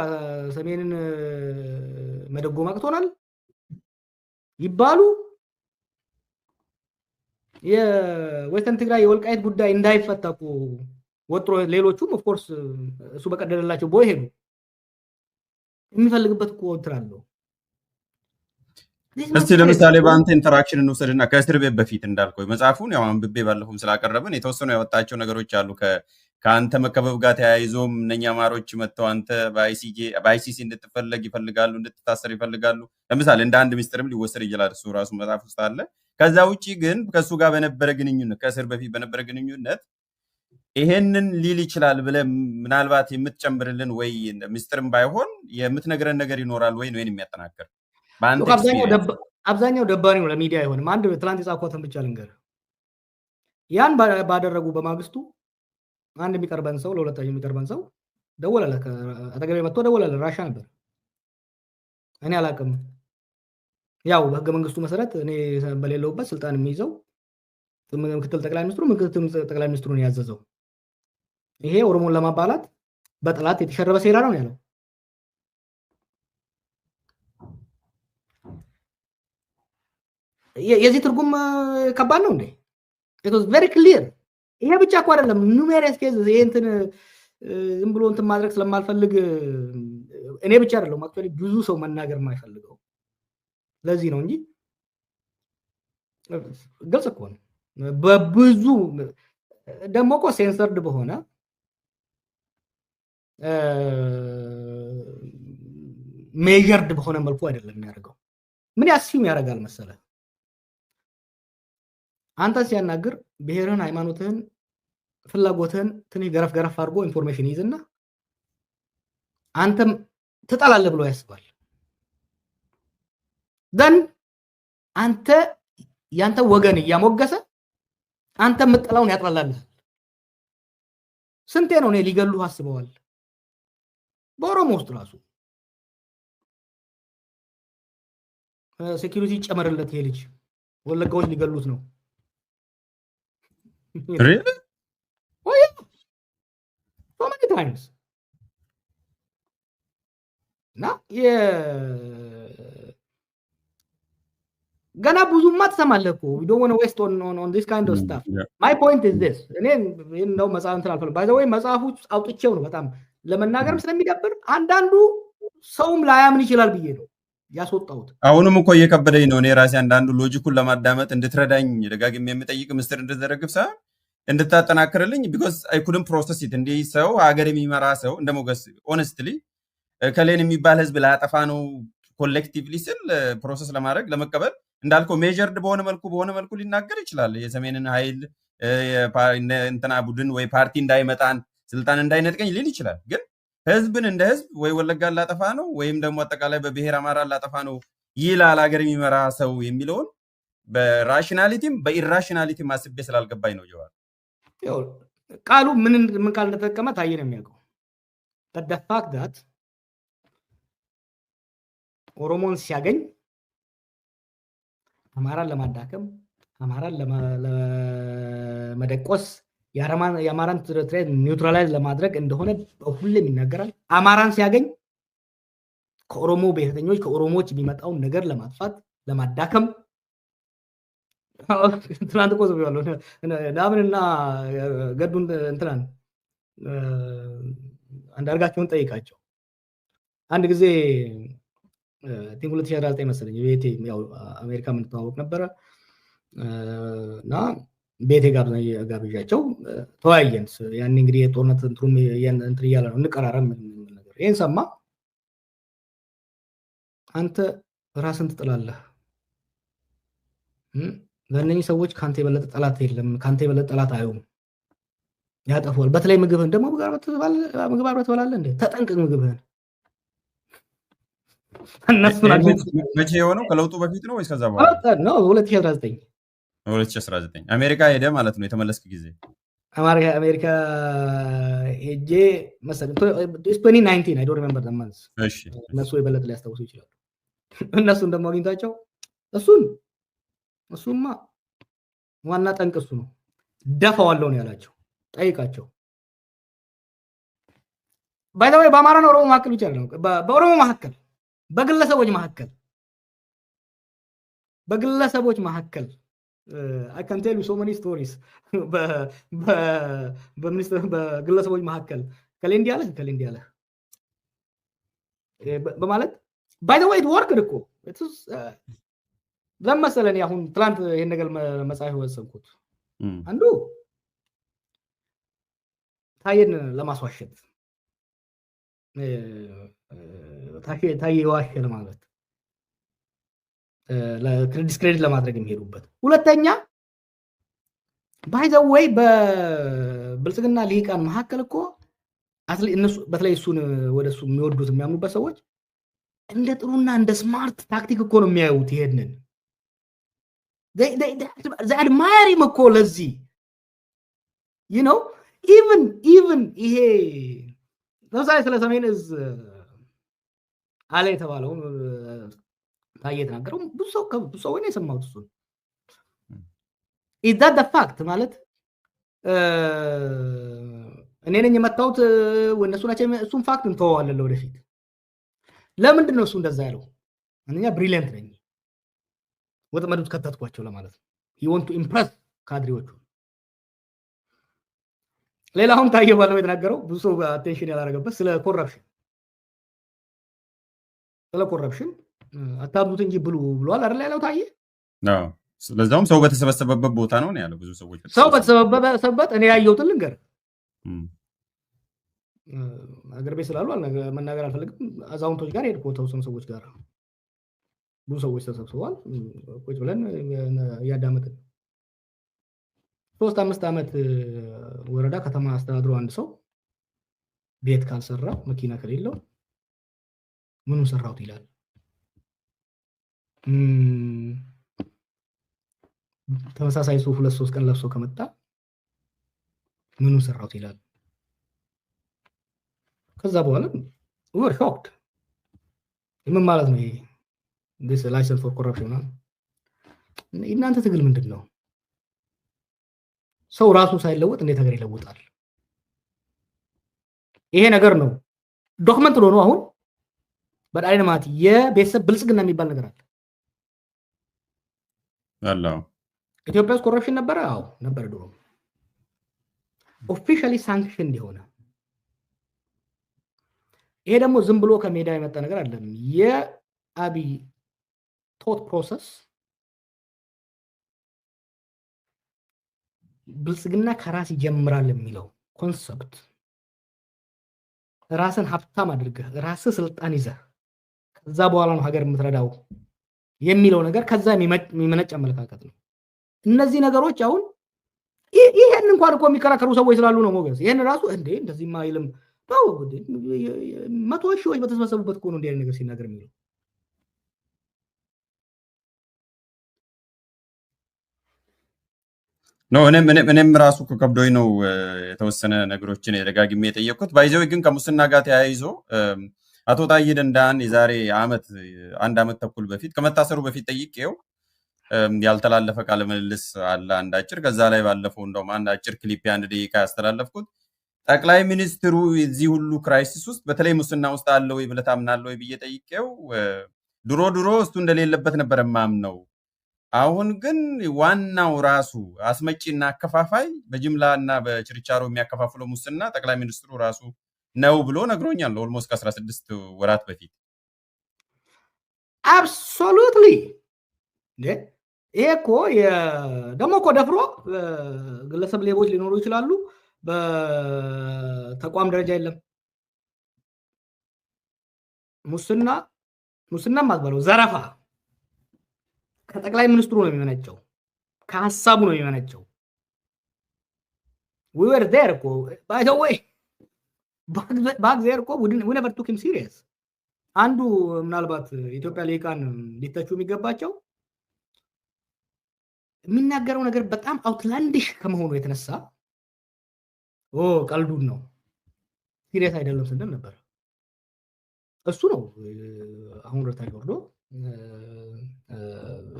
ሰሜንን መደጎም አቅቶናል ይባሉ፣ የዌስተርን ትግራይ የወልቃይት ጉዳይ እንዳይፈታቁ ወጥሮ ሌሎቹም ኦፍ ኮርስ እሱ በቀደደላቸው ቦይ ሄዱ። የሚፈልግበት እኮ ትራለው። እስቲ ለምሳሌ በአንተ ኢንተራክሽን እንውሰድና ከእስር ቤት በፊት እንዳልከው መጽሐፉን ያው አንብቤ ባለፈውም ስላቀረብን የተወሰኑ ያወጣቸው ነገሮች አሉ። ከአንተ መከበብ ጋር ተያይዞም እነኛ አማሮች መጥተው አንተ በአይሲሲ እንድትፈለግ ይፈልጋሉ፣ እንድትታሰር ይፈልጋሉ። ለምሳሌ እንደ አንድ ሚስጥርም ሊወሰድ ይችላል። እሱ ራሱ መጽሐፍ ውስጥ አለ። ከዛ ውጪ ግን ከሱ ጋር በነበረ ግንኙነት ከእስር በፊት በነበረ ግንኙነት ይሄንን ሊል ይችላል ብለህ ምናልባት የምትጨምርልን ወይ ሚስጥርም ባይሆን የምትነግረን ነገር ይኖራል ወይ ነው የሚያጠናክር? አብዛኛው ደባሪ ነው፣ ለሚዲያ አይሆንም። አንድ ትላንት የጻፍኩትን ብቻ ልንገር። ያን ባደረጉ በማግስቱ አንድ የሚቀርበን ሰው ለሁለተኛው የሚቀርበን ሰው ደወለለ፣ አጠገቤ መጥቶ ደወለለ። ራሻ ነበር። እኔ አላውቅም። ያው በህገ መንግስቱ መሰረት እኔ በሌለውበት ስልጣን የሚይዘው ምክትል ጠቅላይ ሚኒስትሩን ያዘዘው ይሄ ኦሮሞን ለማባላት በጥላት የተሸረበ ሴራ ነው ያለው። የዚህ ትርጉም ከባድ ነው እንዴ? it was very clear። ይሄ ብቻ እኮ አይደለም፣ numerous cases ይሄ እንትን ዝም ብሎ እንትን ማድረግ ስለማልፈልግ እኔ ብቻ አይደለም actually ብዙ ሰው መናገር የማይፈልገው ለዚህ ነው እንጂ ግልጽ እኮ ነው። በብዙ ደግሞ እኮ ሴንሰርድ በሆነ ሜጀርድ በሆነ መልኩ አይደለም የሚያደርገው። ምን ያስፊም ያደርጋል መሰለ? አንተ ሲያናግር ብሔርህን፣ ሃይማኖትህን፣ ፍላጎትህን ትንሽ ገረፍ ገረፍ አድርጎ ኢንፎርሜሽን ይዝና አንተም ትጠላለህ ብሎ ያስባል። ደን አንተ ያንተ ወገን እያሞገሰ አንተ የምትጠላውን ያጥላላልህ። ስንቴ ነው እኔ ሊገሉህ አስበዋል። በኦሮሞ ውስጥ ራሱ ሴኩሪቲ ጨመርለት ይሄ ልጅ ወለጋዎች ሊገሉት ነው። Really? Oh yeah, so many times. እና ገና ብዙማ ትሰማለህ እኮ we don't want to waste on this kind of stuff. My point is this እኔ እንደው መጽሐፍ እንትን አልፈልግም። by the way መጽሐፉ አውጥቼው ነው በጣም ለመናገርም ስለሚደብር አንዳንዱ ሰውም ላያምን ይችላል ብዬ ነው ያስወጣሁት። አሁንም እኮ እየከበደኝ ነው። እኔ ራሴ አንዳንዱ ሎጂኩን ለማዳመጥ እንድትረዳኝ ደጋግሜ የምጠይቅ ምስጢር እንድትዘረግፍ ሳይሆን እንድታጠናክርልኝ because I couldn't process it። እንዲህ ሰው ሀገር የሚመራ ሰው እንደ ሞገስ honestly ከሌን የሚባል ህዝብ ላያጠፋ ነው ኮሌክቲቭሊ ስል ፕሮሰስ ለማድረግ ለመቀበል እንዳልከው ሜጀርድ በሆነ መልኩ ሊናገር ይችላል። የሰሜንን ኃይል እንትና ቡድን ወይ ፓርቲ እንዳይመጣን ስልጣን እንዳይነጥቀኝ ሊል ይችላል። ግን ህዝብን እንደ ህዝብ ወይ ወለጋን ላጠፋ ነው ወይም ደግሞ አጠቃላይ በብሔር አማራ ላጠፋ ነው ይላል ሀገር የሚመራ ሰው የሚለውን በራሽናሊቲም በኢራሽናሊቲም አስቤ ስላልገባኝ ነው። ጀዋር ቃሉ ምን ቃል እንደተጠቀመ ታየ ነው የሚያውቀው። the fact that ኦሮሞን ሲያገኝ አማራን ለማዳከም አማራን ለመደቆስ የአማራን ትሬት ኒውትራላይዝ ለማድረግ እንደሆነ ሁሌም ይናገራል። አማራን ሲያገኝ ከኦሮሞ ብሔርተኞች ከኦሮሞዎች የሚመጣውን ነገር ለማጥፋት ለማዳከም ትናንት እኮ ሰው ያለው ናምንና ገዱን እንትናን አንዳርጋቸውን ጠይቃቸው አንድ ጊዜ ቲንክ 2019 መሰለኝ ቤቴ ያው አሜሪካ ምን ተዋወቅ ነበረ እና ቤቴ ጋብዣቸው ተወያየን። ያን እንግዲህ የጦርነት እንትሩም እንትን እያለ ነው እንቀራረም ነገር ይሄን ሰማ። አንተ ራስን ትጥላለህ፣ ለእነኚህ ሰዎች ካንተ የበለጠ ጠላት የለም፣ ካንተ የበለጠ ጠላት አይሆኑም፣ ያጠፋዋል። በተለይ ምግብህን ደግሞ ምግብ አብረህ ትበላለህ እንዴ? ተጠንቅቅ ምግብህን። መቼ የሆነው ከለውጡ በፊት ነው ወይስ ከዛ በኋላ ነው? 2019 አሜሪካ ሄደ ማለት ነው። የተመለስክ ጊዜ አሜሪካ ሄጄ መሰለኝ 2019 I don't remember the months። እሺ እነሱ የበለጠ ሊያስታውሱ ይችላሉ። እነሱን ደግሞ አግኝታቸው እሱማ ዋና ጠንቅ እሱ ነው ደፋዋለሁ ነው ያላቸው። ጠይቃቸው። ባይ ዘ ወይ በአማራና ኦሮሞ መካከል ብቻ አይደለም፣ በኦሮሞ መካከል በግለሰቦች መካከል I can tell you so many stories በግለሰቦች መካከል ከሌ እንዲህ አለ በማለት by the way it worked እኮ ለምሳሌ አሁን ትላንት ይሄን ነገር መጻፍ ወሰንኩት። አንዱ ታየን ለማስዋሸት ታየ ዋሸ ለማለት ለዲስክሬዲት ለማድረግ የሚሄዱበት። ሁለተኛ ባይ ዘ ወይ በብልጽግና ሊቃን መካከል እኮ እነሱ በተለይ እሱን ወደሱ የሚወዱት የሚያምኑበት ሰዎች እንደ ጥሩና እንደ ስማርት ታክቲክ እኮ ነው የሚያዩት። ይሄንን they admire him እኮ ለዚህ you know even ይሄ ለምሳሌ ስለ ሰሜን እዝ አለ የተባለው ታየ የተናገረው ብዙ ሰው ነው የሰማሁት። እሱን is that the fact ማለት እኔ ነኝ የመጣሁት ወነሱ ናቸው እሱን ፋክት እንተዋዋለን ለወደፊት። ለምንድን ነው እሱ እንደዛ ያለው? አንደኛ ብሪሊየንት ነኝ ወጥመድ ውስጥ ከተትኳቸው ለማለት ነው። he want to impress ካድሬዎቹ። ሌላውም ታየ ባለው የተናገረው ብዙ ሰው አቴንሽን ያላረገበት ስለ ኮረፕሽን አታብዙት እንጂ ብሉ ብሏል አይደል ያለው ታየ። አዎ ስለዛውም ሰው በተሰበሰበበት ቦታ ነው ያለው። ብዙ ሰዎች ሰው በተሰበሰበበት እኔ ያየሁትን ልንገር። አገር ቤት ስላሉ መናገር አልፈልግም። አዛውንቶች ጋር ሄድኩ፣ ተወሰኑ ሰዎች ጋር ብዙ ሰዎች ተሰብስበዋል። ቁጭ ብለን እያዳመጥን 3-5 ዓመት ወረዳ ከተማ አስተዳድሮ አንድ ሰው ቤት ካልሰራ መኪና ከሌለው ምኑን ሰራሁት ይላል። ተመሳሳይ ሱፍ 2-3 ቀን ለብሶ ከመጣ ምኑን ሰራሁት ይላል። ከዛ በኋላ ወር ሾክድ ምን ማለት ነው ይሄ? this license for corruption እናንተ ትግል ምንድን ነው? ሰው ራሱ ሳይለወጥ እንዴት ሀገር ይለውጣል? ይሄ ነገር ነው ዶክመንት ነው። አሁን በዳይናማት የቤተሰብ ብልጽግና የሚባል ነገር አለ። ኢትዮጵያ ውስጥ ኮረፕሽን ነበረ? አዎ ነበረ ድሮ። ኦፊሻሊ ሳንክሽን እንዲሆነ ይሄ ደግሞ ዝም ብሎ ከሜዳ የመጣ ነገር አይደለም። የአብይ ቶት ፕሮሰስ ብልጽግና ከራስ ይጀምራል የሚለው ኮንሰፕት ራስን ሀብታም አድርገህ ራስህ ስልጣን ይዘህ ከዛ በኋላ ነው ሀገር የምትረዳው የሚለው ነገር ከዛ የሚመነጭ አመለካከት ነው። እነዚህ ነገሮች አሁን ይሄን እንኳን እኮ የሚከራከሩ ሰዎች ስላሉ ነው ሞገስ። ይሄን ራሱ እንዴ እንደዚህማ አይልም ነው። 100 ሺዎች በተሰበሰቡበት እኮ ነው እንዲህ አይነት ነገር ሲናገር የሚለው። ነው እኔም ራሱ ከብዶኝ ነው የተወሰነ ነገሮችን ደጋግሜ የጠየቅኩት። ባይዘው ግን ከሙስና ጋር ተያይዞ አቶ ታዬ ደንዳን የዛሬ አንድ ዓመት ተኩል በፊት ከመታሰሩ በፊት ጠይቄው ያልተላለፈ ቃለ ምልልስ አለ አንድ አጭር። ከዛ ላይ ባለፈው እንደውም አንድ አጭር ክሊፕ የአንድ ደቂቃ ያስተላለፍኩት ጠቅላይ ሚኒስትሩ እዚህ ሁሉ ክራይሲስ ውስጥ በተለይ ሙስና ውስጥ አለ ወይ ብለህ ታምናለህ ወይ ብዬ ጠይቄው ድሮ እሱ እንደሌለበት ነበር የማምነው። አሁን ግን ዋናው ራሱ አስመጪና አከፋፋይ በጅምላ እና በችርቻሮ የሚያከፋፍለው ሙስና ጠቅላይ ሚኒስትሩ ራሱ ነው ብሎ ነግሮኛል። ኦልሞስት ከ16 ወራት በፊት። አብሶሉትሊ ይሄ እኮ ደግሞ እኮ ደፍሮ ግለሰብ ሌቦች ሊኖሩ ይችላሉ። በተቋም ደረጃ የለም ሙስና ማዝበለው ዘረፋ ከጠቅላይ ሚኒስትሩ ነው የሚመነጨው፣ ከሀሳቡ ነው የሚመነጨው። we were there እኮ by the way back there እኮ we never took him serious። አንዱ ምናልባት ኢትዮጵያ ሊቃን ሊተቹ የሚገባቸው የሚናገረው ነገር በጣም አውትላንዲሽ ከመሆኑ የተነሳ ቀልዱን ነው ሲሪየስ አይደለም ስንል ነበር። እሱ ነው አሁን ረታች ወርዶ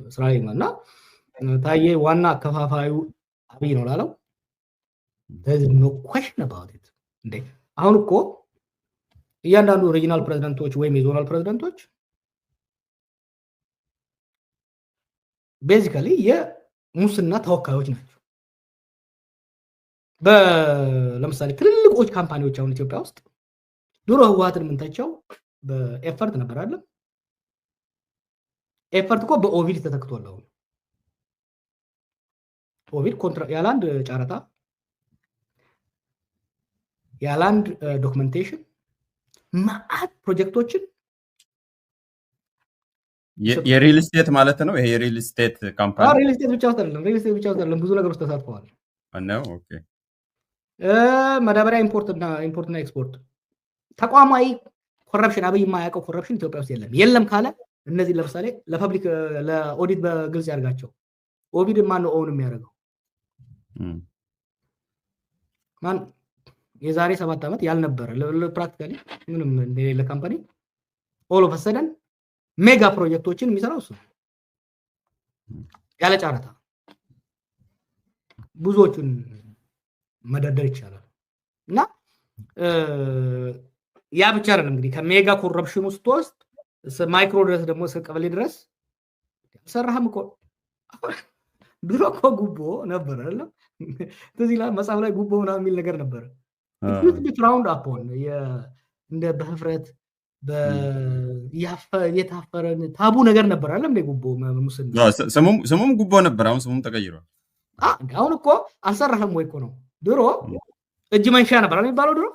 እስራኤል እና ታዬ ዋና አከፋፋዩ አብይ ነው ላለው there's no question about it። እንዴ አሁን እኮ እያንዳንዱ ሪጂናል ፕሬዝዳንቶች ወይም የዞናል ፕሬዝዳንቶች ቤዚካሊ የሙስና ተወካዮች ናቸው። ለምሳሌ ትልልቆች ካምፓኒዎች አሁን ኢትዮጵያ ውስጥ ድሮ ህወሓትን የምንተቸው በኤፈርት ነበር አለ። ኤፈርት እኮ በኦቪድ ተተክቷል። አሁን ኦቪድ ያላንድ ጨረታ ያላንድ ዶክመንቴሽን ማአት ፕሮጀክቶችን የሪል ስቴት ማለት ነው። ይሄ የሪል ስቴት ካምፓኒ ሪል ስቴት ብቻ ውስጥ አይደለም፣ ብዙ ነገሮች ተሳትፈዋል ነው። ኦኬ ማዳበሪያ ኢምፖርትና ኤክስፖርት፣ ተቋማዊ ኮረፕሽን፣ አብይ የማያውቀው ኮረፕሽን ኢትዮጵያ ውስጥ የለም ካለ እነዚህ ለምሳሌ ለፐብሊክ ለኦዲት በግልጽ ያርጋቸው። ኦቪድ ማን ነው ኦውን የሚያደርገው? ማን የዛሬ 7 ዓመት ያልነበረ ፕራክቲካሊ ምንም እንደሌለ ካምፓኒ ኦል ኦፍ ሰደን ሜጋ ፕሮጀክቶችን የሚሰራው እሱ ያለ ጨረታ ብዙዎቹን መደርደር ይቻላል። እና ያ ብቻ አይደለም እንግዲህ ከሜጋ ኮረፕሽን ውስጥ ማይክሮ ድረስ ደግሞ ቀበሌ ድረስ አልሰራህም እኮ። ድሮ እኮ ጉቦ ነበር አይደለም? ስለዚህ መጽሐፍ ላይ ጉቦ ምናምን የሚል ነገር ነበር። ፍራውንድ አፖን እንደ በህፍረት የታፈረን ታቡ ነገር ነበር አይደለም? እንደ ጉቦ ሙስና ስሙም ጉቦ ነበር። አሁን ስሙም ተቀይሯል። አሁን እኮ አልሰራህም ወይ እኮ ነው። ድሮ እጅ መንሻ ነበር የሚባለው ድሮ።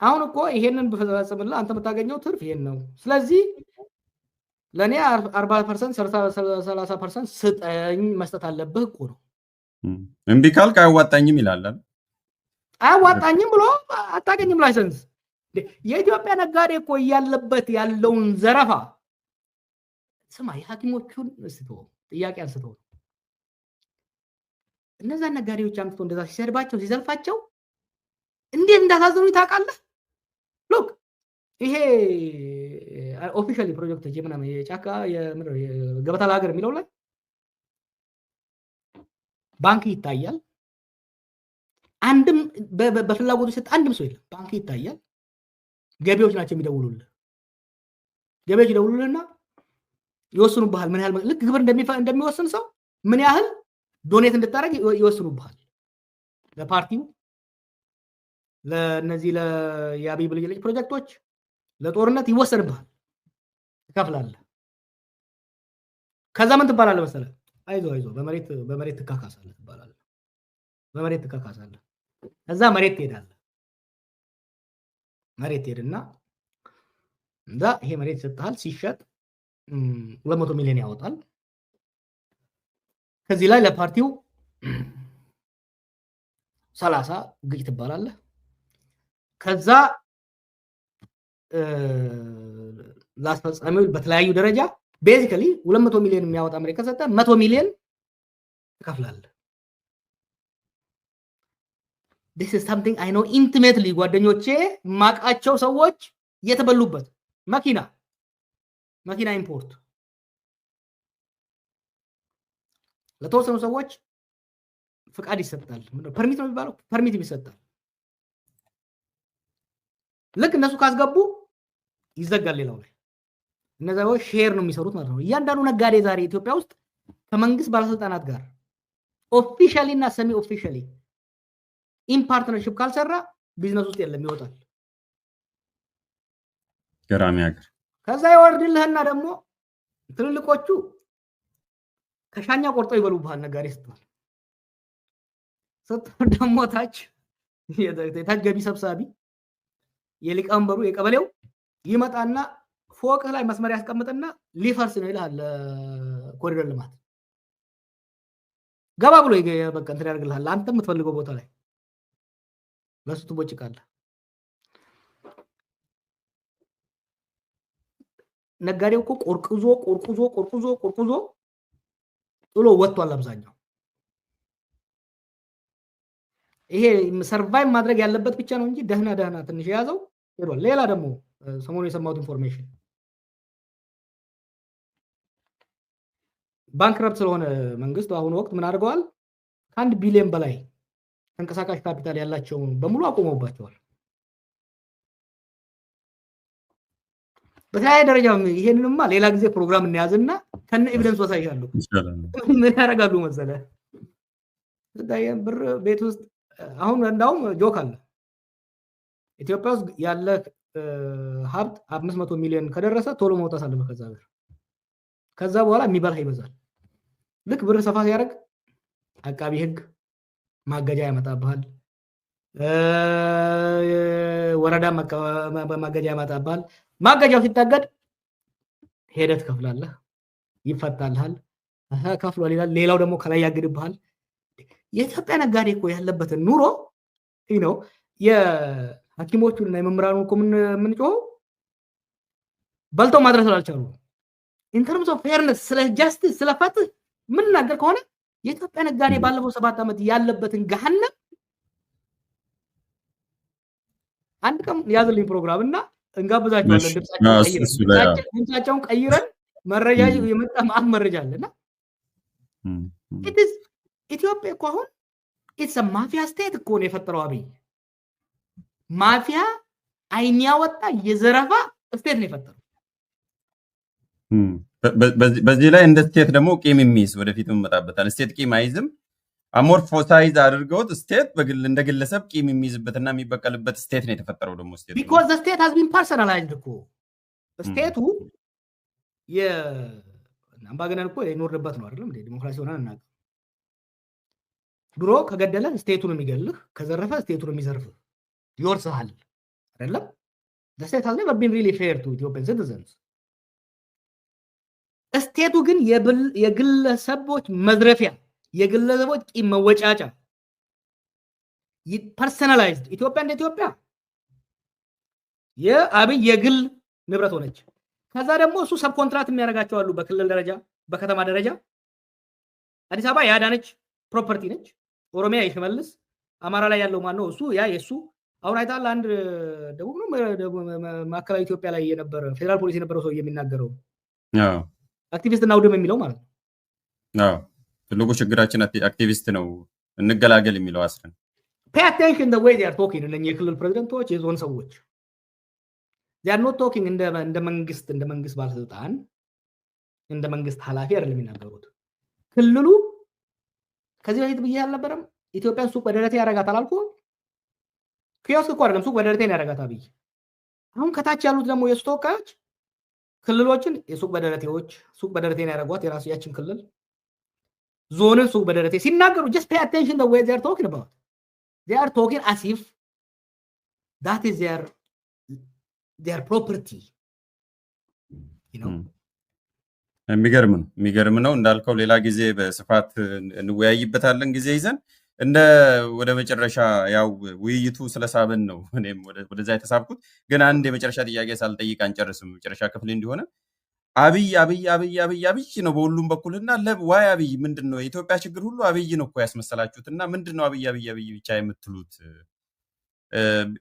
አሁን እኮ ይሄንን በፈጸምልህ አንተ የምታገኘው ትርፍ ይሄን ነው። ስለዚህ ለእኔ 40% 30% ስጠኝ መስጠት አለብህ እኮ ነው። እምቢ ካልክ አያዋጣኝም ይላል። አያዋጣኝም ብሎ አታገኝም ላይሰንስ። የኢትዮጵያ ነጋዴ እኮ እያለበት ያለውን ዘረፋ ስማ፣ የሐኪሞቹን ጥያቄ አንስተው እነዛ ነጋዴዎች አምጥቶ እንደዛ ሲሰድባቸው ሲዘልፋቸው እንዴት እንዳሳዘኑኝ ታውቃለህ? ሎክ ይሄ ኦፊሻሊ ፕሮጀክቶች የምናምን የጫካ ገበታ ለሀገር የሚለው ላይ ባንክ ይታያል። አንድም በፍላጎቱ ሰጥ አንድም ሰው የለም። ባንክ ይታያል። ገቢዎች ናቸው የሚደውሉልህ። ገቢዎች ይደውሉልህና ይወስኑብሃል። ምን ያህል ልክ ግብር እንደሚወስን ሰው ምን ያህል ዶኔት እንድታደርግ ይወስኑብሃል። ለፓርቲው፣ ለነዚህ የአብይ ብልጭልጭ ፕሮጀክቶች፣ ለጦርነት ይወሰንብሃል። ትከፍላለህ። ከዛ ምን ትባላለህ መሰለህ? አይዞህ በመሬት ትካካሳለህ ትባላለህ። በመሬት ትካካሳለህ። ከዛ መሬት ትሄዳለህ። መሬት ትሄድና እንዛ ይሄ መሬት ይሰጥሃል። ሲሸጥ 200 ሚሊዮን ያወጣል። ከዚህ ላይ ለፓርቲው 30 ግጭ ትባላለህ። ከዛ ለአስፈጻሚው በተለያዩ ደረጃ ቤዚካሊ 200 ሚሊዮን የሚያወጣ መሬት ከሰጠ 100 ሚሊዮን ትከፍላለህ። this is something I know intimately ጓደኞቼ ማቃቸው ሰዎች የተበሉበት መኪና ኢምፖርት ለተወሰኑ ሰዎች ፍቃድ ይሰጣል። ፐርሚት ነው የሚባለው። ፐርሚት ይሰጣል። ልክ እነሱ ካስገቡ ይዘጋል። ሌላው ላይ እነዛ ሼር ነው የሚሰሩት ማለት ነው። እያንዳንዱ ነጋዴ ዛሬ ኢትዮጵያ ውስጥ ከመንግስት ባለስልጣናት ጋር ኦፊሻሊ እና ሰሚ ኦፊሻሊ ኢን ፓርትነርሺፕ ካልሰራ ቢዝነስ ውስጥ የለም፣ ይወጣል። ገራሚ ሀገር። ከዛ ይወርድልህና ደግሞ ትልልቆቹ ከሻኛ ቆርጠው ይበሉብሃል። ነጋዴ ስትባል ስትሆን ደግሞ ታች ገቢ ሰብሳቢ የሊቀመንበሩ የቀበሌው ይመጣና ፎቅ ላይ መስመር ያስቀምጥና ሊፈርስ ነው ይልሃል። ኮሪደር ልማት ገባ ብሎ በቃ እንትን ያደርግልሃል። አንተ የምትፈልገው ቦታ ላይ ለሱ ትቦጭቃለህ። ነጋዴው እኮ ቆርቁዞ ጥሎ ወጥቷል አብዛኛው። ይሄ ሰርቫይቭ ማድረግ ያለበት ብቻ ነው እንጂ ደህና ትንሽ የያዘው ሄዷል። ሌላ ደግሞ ሰሞኑ የሰማሁት ኢንፎርሜሽን ባንክረፕት ስለሆነ መንግስት በአሁኑ ወቅት ምን አድርገዋል? ከ1 ቢሊዮን በላይ ተንቀሳቃሽ ካፒታል ያላቸውን በሙሉ አቆመውባቸዋል። በተለያየ ደረጃ ይሄንንማ ሌላ ጊዜ ፕሮግራም እንያዝና ከነ ኤቪደንስ ወሳይሻለሁ። ምን ያደርጋሉ መሰለህ? ብር ቤት ውስጥ አሁን እንዳውም ጆክ አለ። ኢትዮጵያ ውስጥ ያለ ሀብት 500 ሚሊዮን ከደረሰ ቶሎ መውጣት አለበት ከዛ ብር። ከዛ በኋላ የሚበላህ ይበዛል። ልክ ብር ሰፋ ሲያደርግ አቃቢ ህግ ማገጃ ያመጣብሃል፣ ወረዳ ማገጃ ያመጣብሃል። ማገጃው ሲታገድ ሄደህ ትከፍላለህ፣ ይፈታልሃል። ከፍሏል ይላል። ሌላው ደግሞ ከላይ ያግድብሃል። የኢትዮጵያ ነጋዴ እኮ ያለበትን ኑሮ ነው የሐኪሞቹን እና የመምህራኑ እኮ የምንጮኸው በልተው ማድረስ ስላልቻሉ። ኢን ተርምስ ኦፍ ፌርነስ፣ ስለ ጃስቲስ፣ ስለ ፍትህ የምንናገር ከሆነ የኢትዮጵያ ነጋዴ ባለፈው 7 ዓመት ያለበትን ገሃነም አንድ ቀን ያዝልኝ ፕሮግራም እና እንጋብዛቸዋለን። ድምጻቸውን ቀይረን መረጃ የመጣ ማአት መረጃ አለና ኢትዮጵያ እኮ አሁን ኢትስ ማፊያ ስቴት እኮ ነው የፈጠረው አብይ። ማፊያ አይን ያወጣ የዘረፋ ስቴት ነው የፈጠረው። በዚህ ላይ እንደ ስቴት ደግሞ ቂም የሚይዝ ወደፊት እንመጣበታል። ስቴት ቂም አይዝም፣ አሞርፎሳይዝ አድርገውት ስቴት እንደ ግለሰብ ቂም የሚይዝበትና የሚበቀልበት ስቴት ነው የተፈጠረው። ደግሞ ስቴት because the state has been personalized እኮ ስቴቱ የአምባገነን እኮ የኖርበት ነው አይደለም እንዴ? ዲሞክራሲ ሆነን እናውቅ። ድሮ ከገደለ ስቴቱ ነው የሚገልህ፣ ከዘረፈ ስቴቱ ነው የሚዘርፍህ፣ ይወርስሃል አይደለም? the state has never been really fair to Ethiopian citizens። ስቴቱ ግን የግለሰቦች መዝረፊያ፣ የግለሰቦች ቂም መወጫጫ፣ ፐርሰናላይዝድ ኢትዮጵያ እንደ ኢትዮጵያ የአብይ የግል ንብረት ሆነች። ከዛ ደግሞ እሱ ሰብ ኮንትራክት የሚያደርጋቸው አሉ። በክልል ደረጃ፣ በከተማ ደረጃ አዲስ አበባ ያዳነች ፕሮፐርቲ ነች። ኦሮሚያ የሽመልስ፣ አማራ ላይ ያለው ማን ነው? እሱ ያ የሱ አሁን አይታል አንድ ደቡብ ነው ማዕከላዊ ኢትዮጵያ ላይ የነበረ ፌደራል ፖሊስ የነበረው ሰው የሚናገረው አክቲቪስት እና ውድም የሚለው ማለት ነው። ትልቁ ችግራችን አክቲቪስት ነው እንገላገል የሚለው አስረን pay attention the way they are talking እነኚህ የክልል ፕሬዝዳንቶች የዞን ሰዎች they are not talking እንደ መንግስት ባለስልጣን እንደ መንግስት ኃላፊ አይደለም የሚናገሩት። ክልሉ ከዚህ በፊት ብዬ አልነበረም ኢትዮጵያን ሱቅ በደረቴ ያረጋታል አልኩ። ኪዮስክ እኮ አይደለም ሱቅ በደረቴን ያረጋታል ብዬ። አሁን ከታች ያሉት ደግሞ የሱ ተወካዮች ክልሎችን የሱቅ በደረቴዎች ሱቅ በደረቴን ያረጓት የራሱ ያችን ክልል ዞንን ሱቅ በደረቴ ሲናገሩ just pay attention the way they are talking about. They are talking as if that is their property. You know? የሚገርም ነው እንዳልከው ሌላ ጊዜ በስፋት እንወያይበታለን ጊዜ ይዘን እንደ ወደ መጨረሻ ያው ውይይቱ ስለሳበን ነው እኔም ወደዛ የተሳብኩት። ግን አንድ የመጨረሻ ጥያቄ ሳልጠይቅ አንጨርስም። መጨረሻ ክፍል እንዲሆነ አብይ ነው በሁሉም በኩልና ለዋይ አብይ ምንድነው የኢትዮጵያ ችግር ሁሉ አብይ ነው እኮ ያስመሰላችሁትና ምንድነው አብይ ብቻ የምትሉት?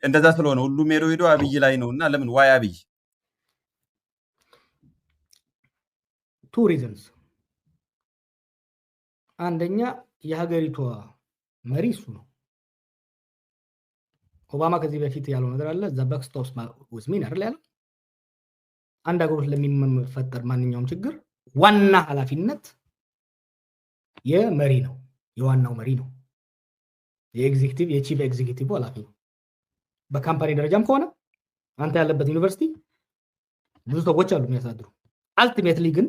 እንደዛ ስለሆነ ሁሉም ሄዶ አብይ ላይ ነውና ለምን ዋይ አብይ? two reasons አንደኛ የሀገሪቷ መሪ እሱ ነው። ኦባማ ከዚህ በፊት ያለው ነገር አለ the buck stops with me አይደል ያለው። አንድ ሀገር ውስጥ ለሚፈጠር ማንኛውም ችግር ዋና ኃላፊነት የመሪ ነው፣ የዋናው መሪ ነው። የኤግዚኪቲቭ የቺፍ ኤግዚኪቲቭ ኃላፊ ነው። በካምፓኒ ደረጃም ከሆነ አንተ ያለበት ዩኒቨርሲቲ ብዙ ሰዎች አሉ የሚያሳድሩ። አልቲሜትሊ ግን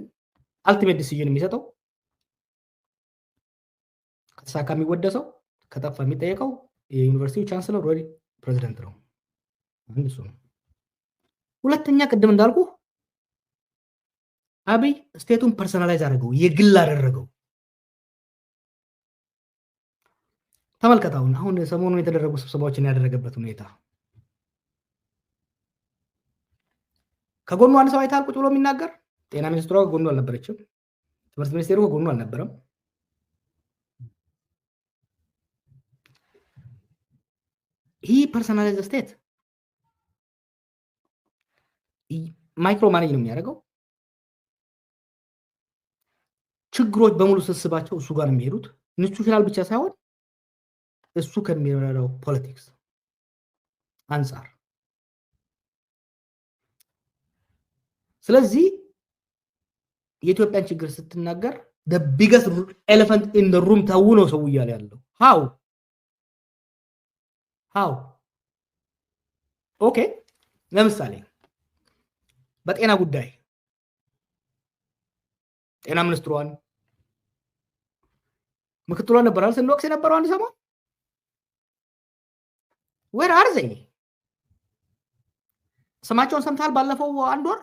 አልቲሜት ዲሲዥን የሚሰጠው ከተሳካ የሚወደሰው ከጠፋ የሚጠየቀው የዩኒቨርሲቲው ቻንስለር ወይ ፕሬዚደንት ነው። አንድ እሱ ነው። ሁለተኛ ቅድም እንዳልኩ አብይ ስቴቱን ፐርሰናላይዝ አደረገው፣ የግል አደረገው። ተመልከታውን አሁን ሰሞኑን የተደረጉ ስብሰባዎችን ያደረገበት ሁኔታ ከጎኑ አንድ ሰው አይታል ቁጭ ብሎ የሚናገር። ጤና ሚኒስትሯ ከጎኑ አልነበረችም። ትምህርት ሚኒስቴሩ ከጎኑ አልነበረም። ይህ ፐርሰናላይዝ ስቴት ማይክሮ ማኔጅ ነው የሚያደርገው። ችግሮች በሙሉ ስብስባቸው እሱ ጋር የሚሄዱት ኢንስቲትዩሽናል ብቻ ሳይሆን እሱ ከሚረዳው ፖለቲክስ አንጻር። ስለዚህ የኢትዮጵያን ችግር ስትናገር the biggest elephant in the room ታው ነው ሰው እያለ ያለው how ኦኬ። ለምሳሌ በጤና ጉዳይ ጤና ሚኒስትሯን ምክትሏን ነበራል ስንወቅስ የነበረው አንድ ሰሞን where are they? ስማቸውን ሰምታል? ባለፈው አንድ ወር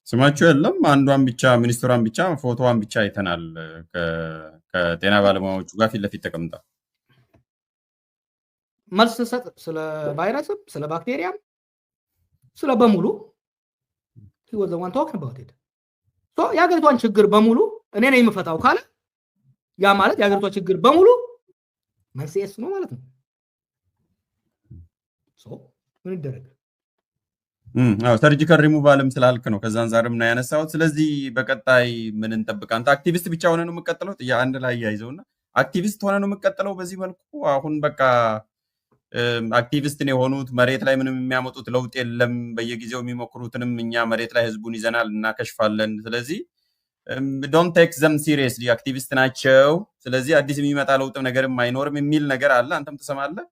ስማቸው የለም። አንዷን ብቻ ሚኒስትሯን ብቻ ፎቶዋን ብቻ አይተናል ከጤና ባለሙያዎቹ ጋር ፊት ለፊት ተቀምጣ መልስ ሰጥ ስለ ቫይረስም ስለ ባክቴሪያም ስለ በሙሉ he was the one talking about it. so የሀገሪቷን ችግር በሙሉ እኔ ነኝ የምፈታው ካለ ያ ማለት የሀገሪቷ ችግር በሙሉ መንስኤስ ነው ማለት ነው። so ምን ይደረግ? ሰርጂካል ሪሙቫልም ስላልክ ነው ከዛ አንፃርም ነው ያነሳሁት። ስለዚህ በቀጣይ ምን እንጠብቅ? አንተ አክቲቪስት ብቻ ሆነ ነው የምትቀጥለው? አንድ ላይ ያይዘውና አክቲቪስት ሆነ ነው የምትቀጥለው በዚህ መልኩ? አሁን በቃ አክቲቪስት ነው የሆኑት መሬት ላይ ምንም የሚያመጡት ለውጥ የለም። በየጊዜው የሚሞክሩትንም እኛ መሬት ላይ ህዝቡን ይዘናል እናከሽፋለን። ስለዚህ ዶንት ቴክ ዘም ሲሪየስሊ አክቲቪስት ናቸው። ስለዚህ አዲስ የሚመጣ ለውጥ ነገርም አይኖርም የሚል ነገር አለ። አንተም ትሰማለህ?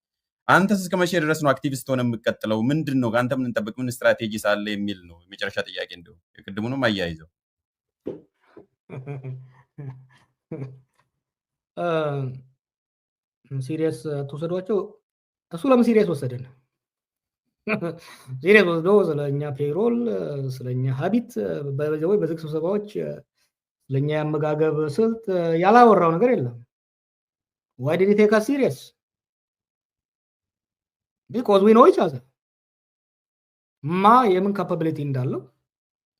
አንተስ እስከ መቼ ድረስ ነው አክቲቪስት ሆነ የምትቀጥለው? ምንድን ነው አንተ ምን እንጠብቅ? ምን ስትራቴጂ ሳለ የሚል ነው የመጨረሻ ጥያቄ። እንደው የቅድሙንም አያይዘው ሲሪየስ ተወሰዷቸው። እሱ ለምን ሲሪየስ ወሰደን? ሲሪየስ ወስዶ ስለኛ ፔሮል ስለኛ ሀቢት በዝግ ስብሰባዎች ስለኛ የአመጋገብ ስልት ያላወራው ነገር የለም። why did he take us serious? because we know each other. ማ የምን ካፓቢሊቲ እንዳለው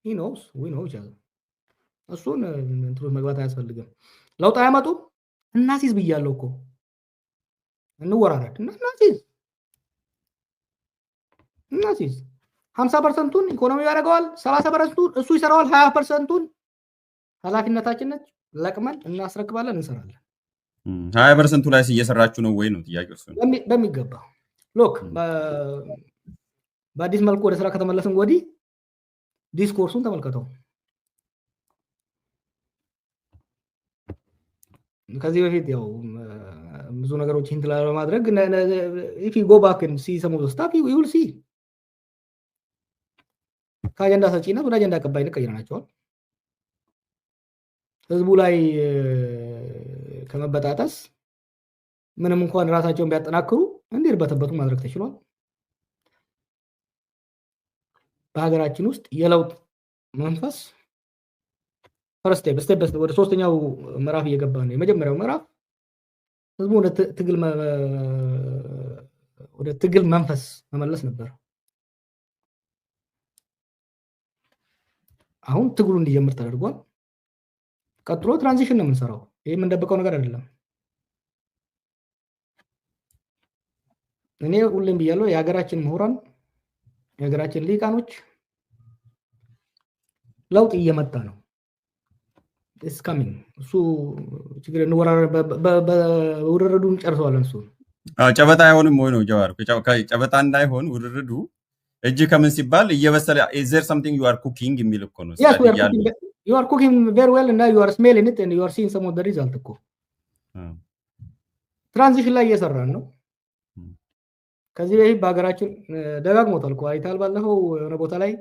he knows we know each other. እሱን እንትሩ መግባት አያስፈልግም። ለውጥ አያመጡም እናሲዝ ብያለሁ እኮ እንወራረድ እና እናሲዝ 50%ን ኢኮኖሚ ያደርገዋል 30%ን እሱ ይሰራዋል 20%ን ኃላፊነታችን ነች ለቅመን እናስረክባለን እንሰራለን 20%ቱ ላይ እየሰራችሁ ነው ወይ ነው ጥያቄው እሱ በሚገባ ሎክ በአዲስ መልኩ ወደ ስራ ከተመለስን ወዲህ ዲስኮርሱን ተመልከተው ከዚህ በፊት ያው ብዙ ነገሮች ሂንት ለማድረግ if you go back and see some of the stuff you will see ከአጀንዳ ሰጪነት ወደ አጀንዳ ቀባይነት ቀይረናቸዋል ህዝቡ ላይ ከመበጣጠስ ምንም እንኳን ራሳቸውን ቢያጠናክሩ እንዲርበተበቱ ማድረግ ተችሏል በሀገራችን ውስጥ የለውጥ መንፈስ ፈርስት ስቴፕ ወደ ሶስተኛው ምዕራፍ እየገባ ነው የመጀመሪያው ምዕራፍ ህዝቡ ወደ ትግል መንፈስ መመለስ ነበር አሁን ትግሉ እንዲጀምር ተደርጓል ቀጥሎ ትራንዚሽን ነው የምንሰራው ይሄ እንደበቀው ነገር አይደለም እኔ ሁሌም ብያለሁ የሀገራችን ምሁራን የሀገራችን ሊቃኖች ለውጥ እየመጣ ነው is coming እሱ ችግር ውርርዱን ጨርሰዋለን እሱ ጨበጣ አይሆንም ወይ ነው ጀዋር ጨበጣ እንዳይሆን ውርርዱ እጅ ከምን ሲባል እየበሰለ is there something you are cooking የሚል እኮ ነው you are cooking very well and now you are smelling it and you are seeing some of the result እኮ ትራንዚሽን ላይ እየሰራን ነው ከዚህ በፊት በሀገራችን ደጋግሞታል እኮ አይታል ባለፈው የሆነ ቦታ ላይ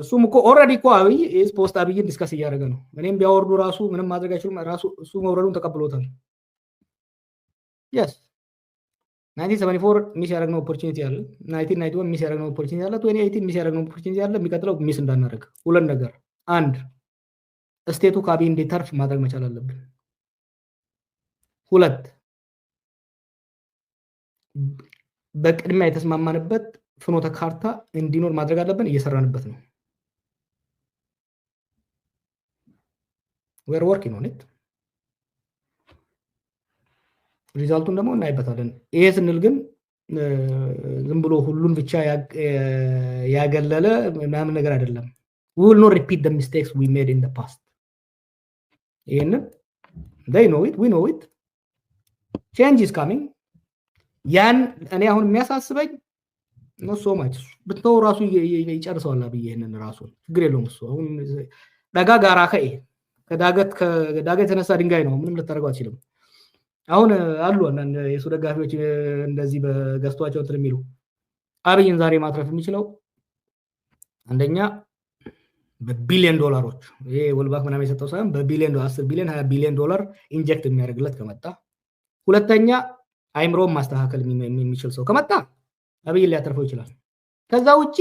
እሱም እኮ ኦልሬዲ እኮ አብይ ፖስት አብይን ዲስከስ እያደረገ ነው እኔም ቢያወርዱ ራሱ ምንም ማድረግ አይችሉም ራሱ እሱ መውረዱን ተቀብሎታል yes 1974 ሚስ ያደረግነው ኦፖርቹኒቲ አለ 1991 ሚስ ያደረግነው ኦፖርቹኒቲ አለ 2018 ሚስ ያደረግነው ኦፖርቹኒቲ አለ የሚቀጥለው ሚስ እንዳናደርግ ሁለት ነገር አንድ ስቴቱ ከአብይ እንዲተርፍ ማድረግ መቻል አለብን ሁለት በቅድሚያ የተስማማንበት ፍኖተ ካርታ እንዲኖር ማድረግ አለብን እየሰራንበት ነው we are working on it ሪዛልቱን ደግሞ እናይበታለን ይሄ ስንል ግን ዝም ብሎ ሁሉን ብቻ ያገለለ ምናምን ነገር አይደለም we will not repeat the mistakes we made in the past ይሄን they know it we know it change is coming ያን እኔ አሁን የሚያሳስበኝ ነው so much ብትተው ራሱ ይጨርሰዋል አብይ ይሄንን ራሱ ችግር የለውም እሱ አሁን ዳጋ ጋራ ከዳገት የተነሳ ድንጋይ ነው ምንም ልታደርገው አትችልም አሁን አሉ አንዳንድ የሱ ደጋፊዎች እንደዚህ በገስቷቸው እንትን የሚሉ አብይን ዛሬ ማትረፍ የሚችለው አንደኛ በቢሊዮን ዶላሮች ይሄ ወልባክ ምናምን የሰጠው ሳይሆን በቢሊዮን 10 ቢሊዮን 20 ቢሊዮን ዶላር ኢንጀክት የሚያደርግለት ከመጣ ሁለተኛ አይምሮም ማስተካከል የሚችል ሰው ከመጣ አብይ ሊያተርፈው ይችላል ከዛ ውጪ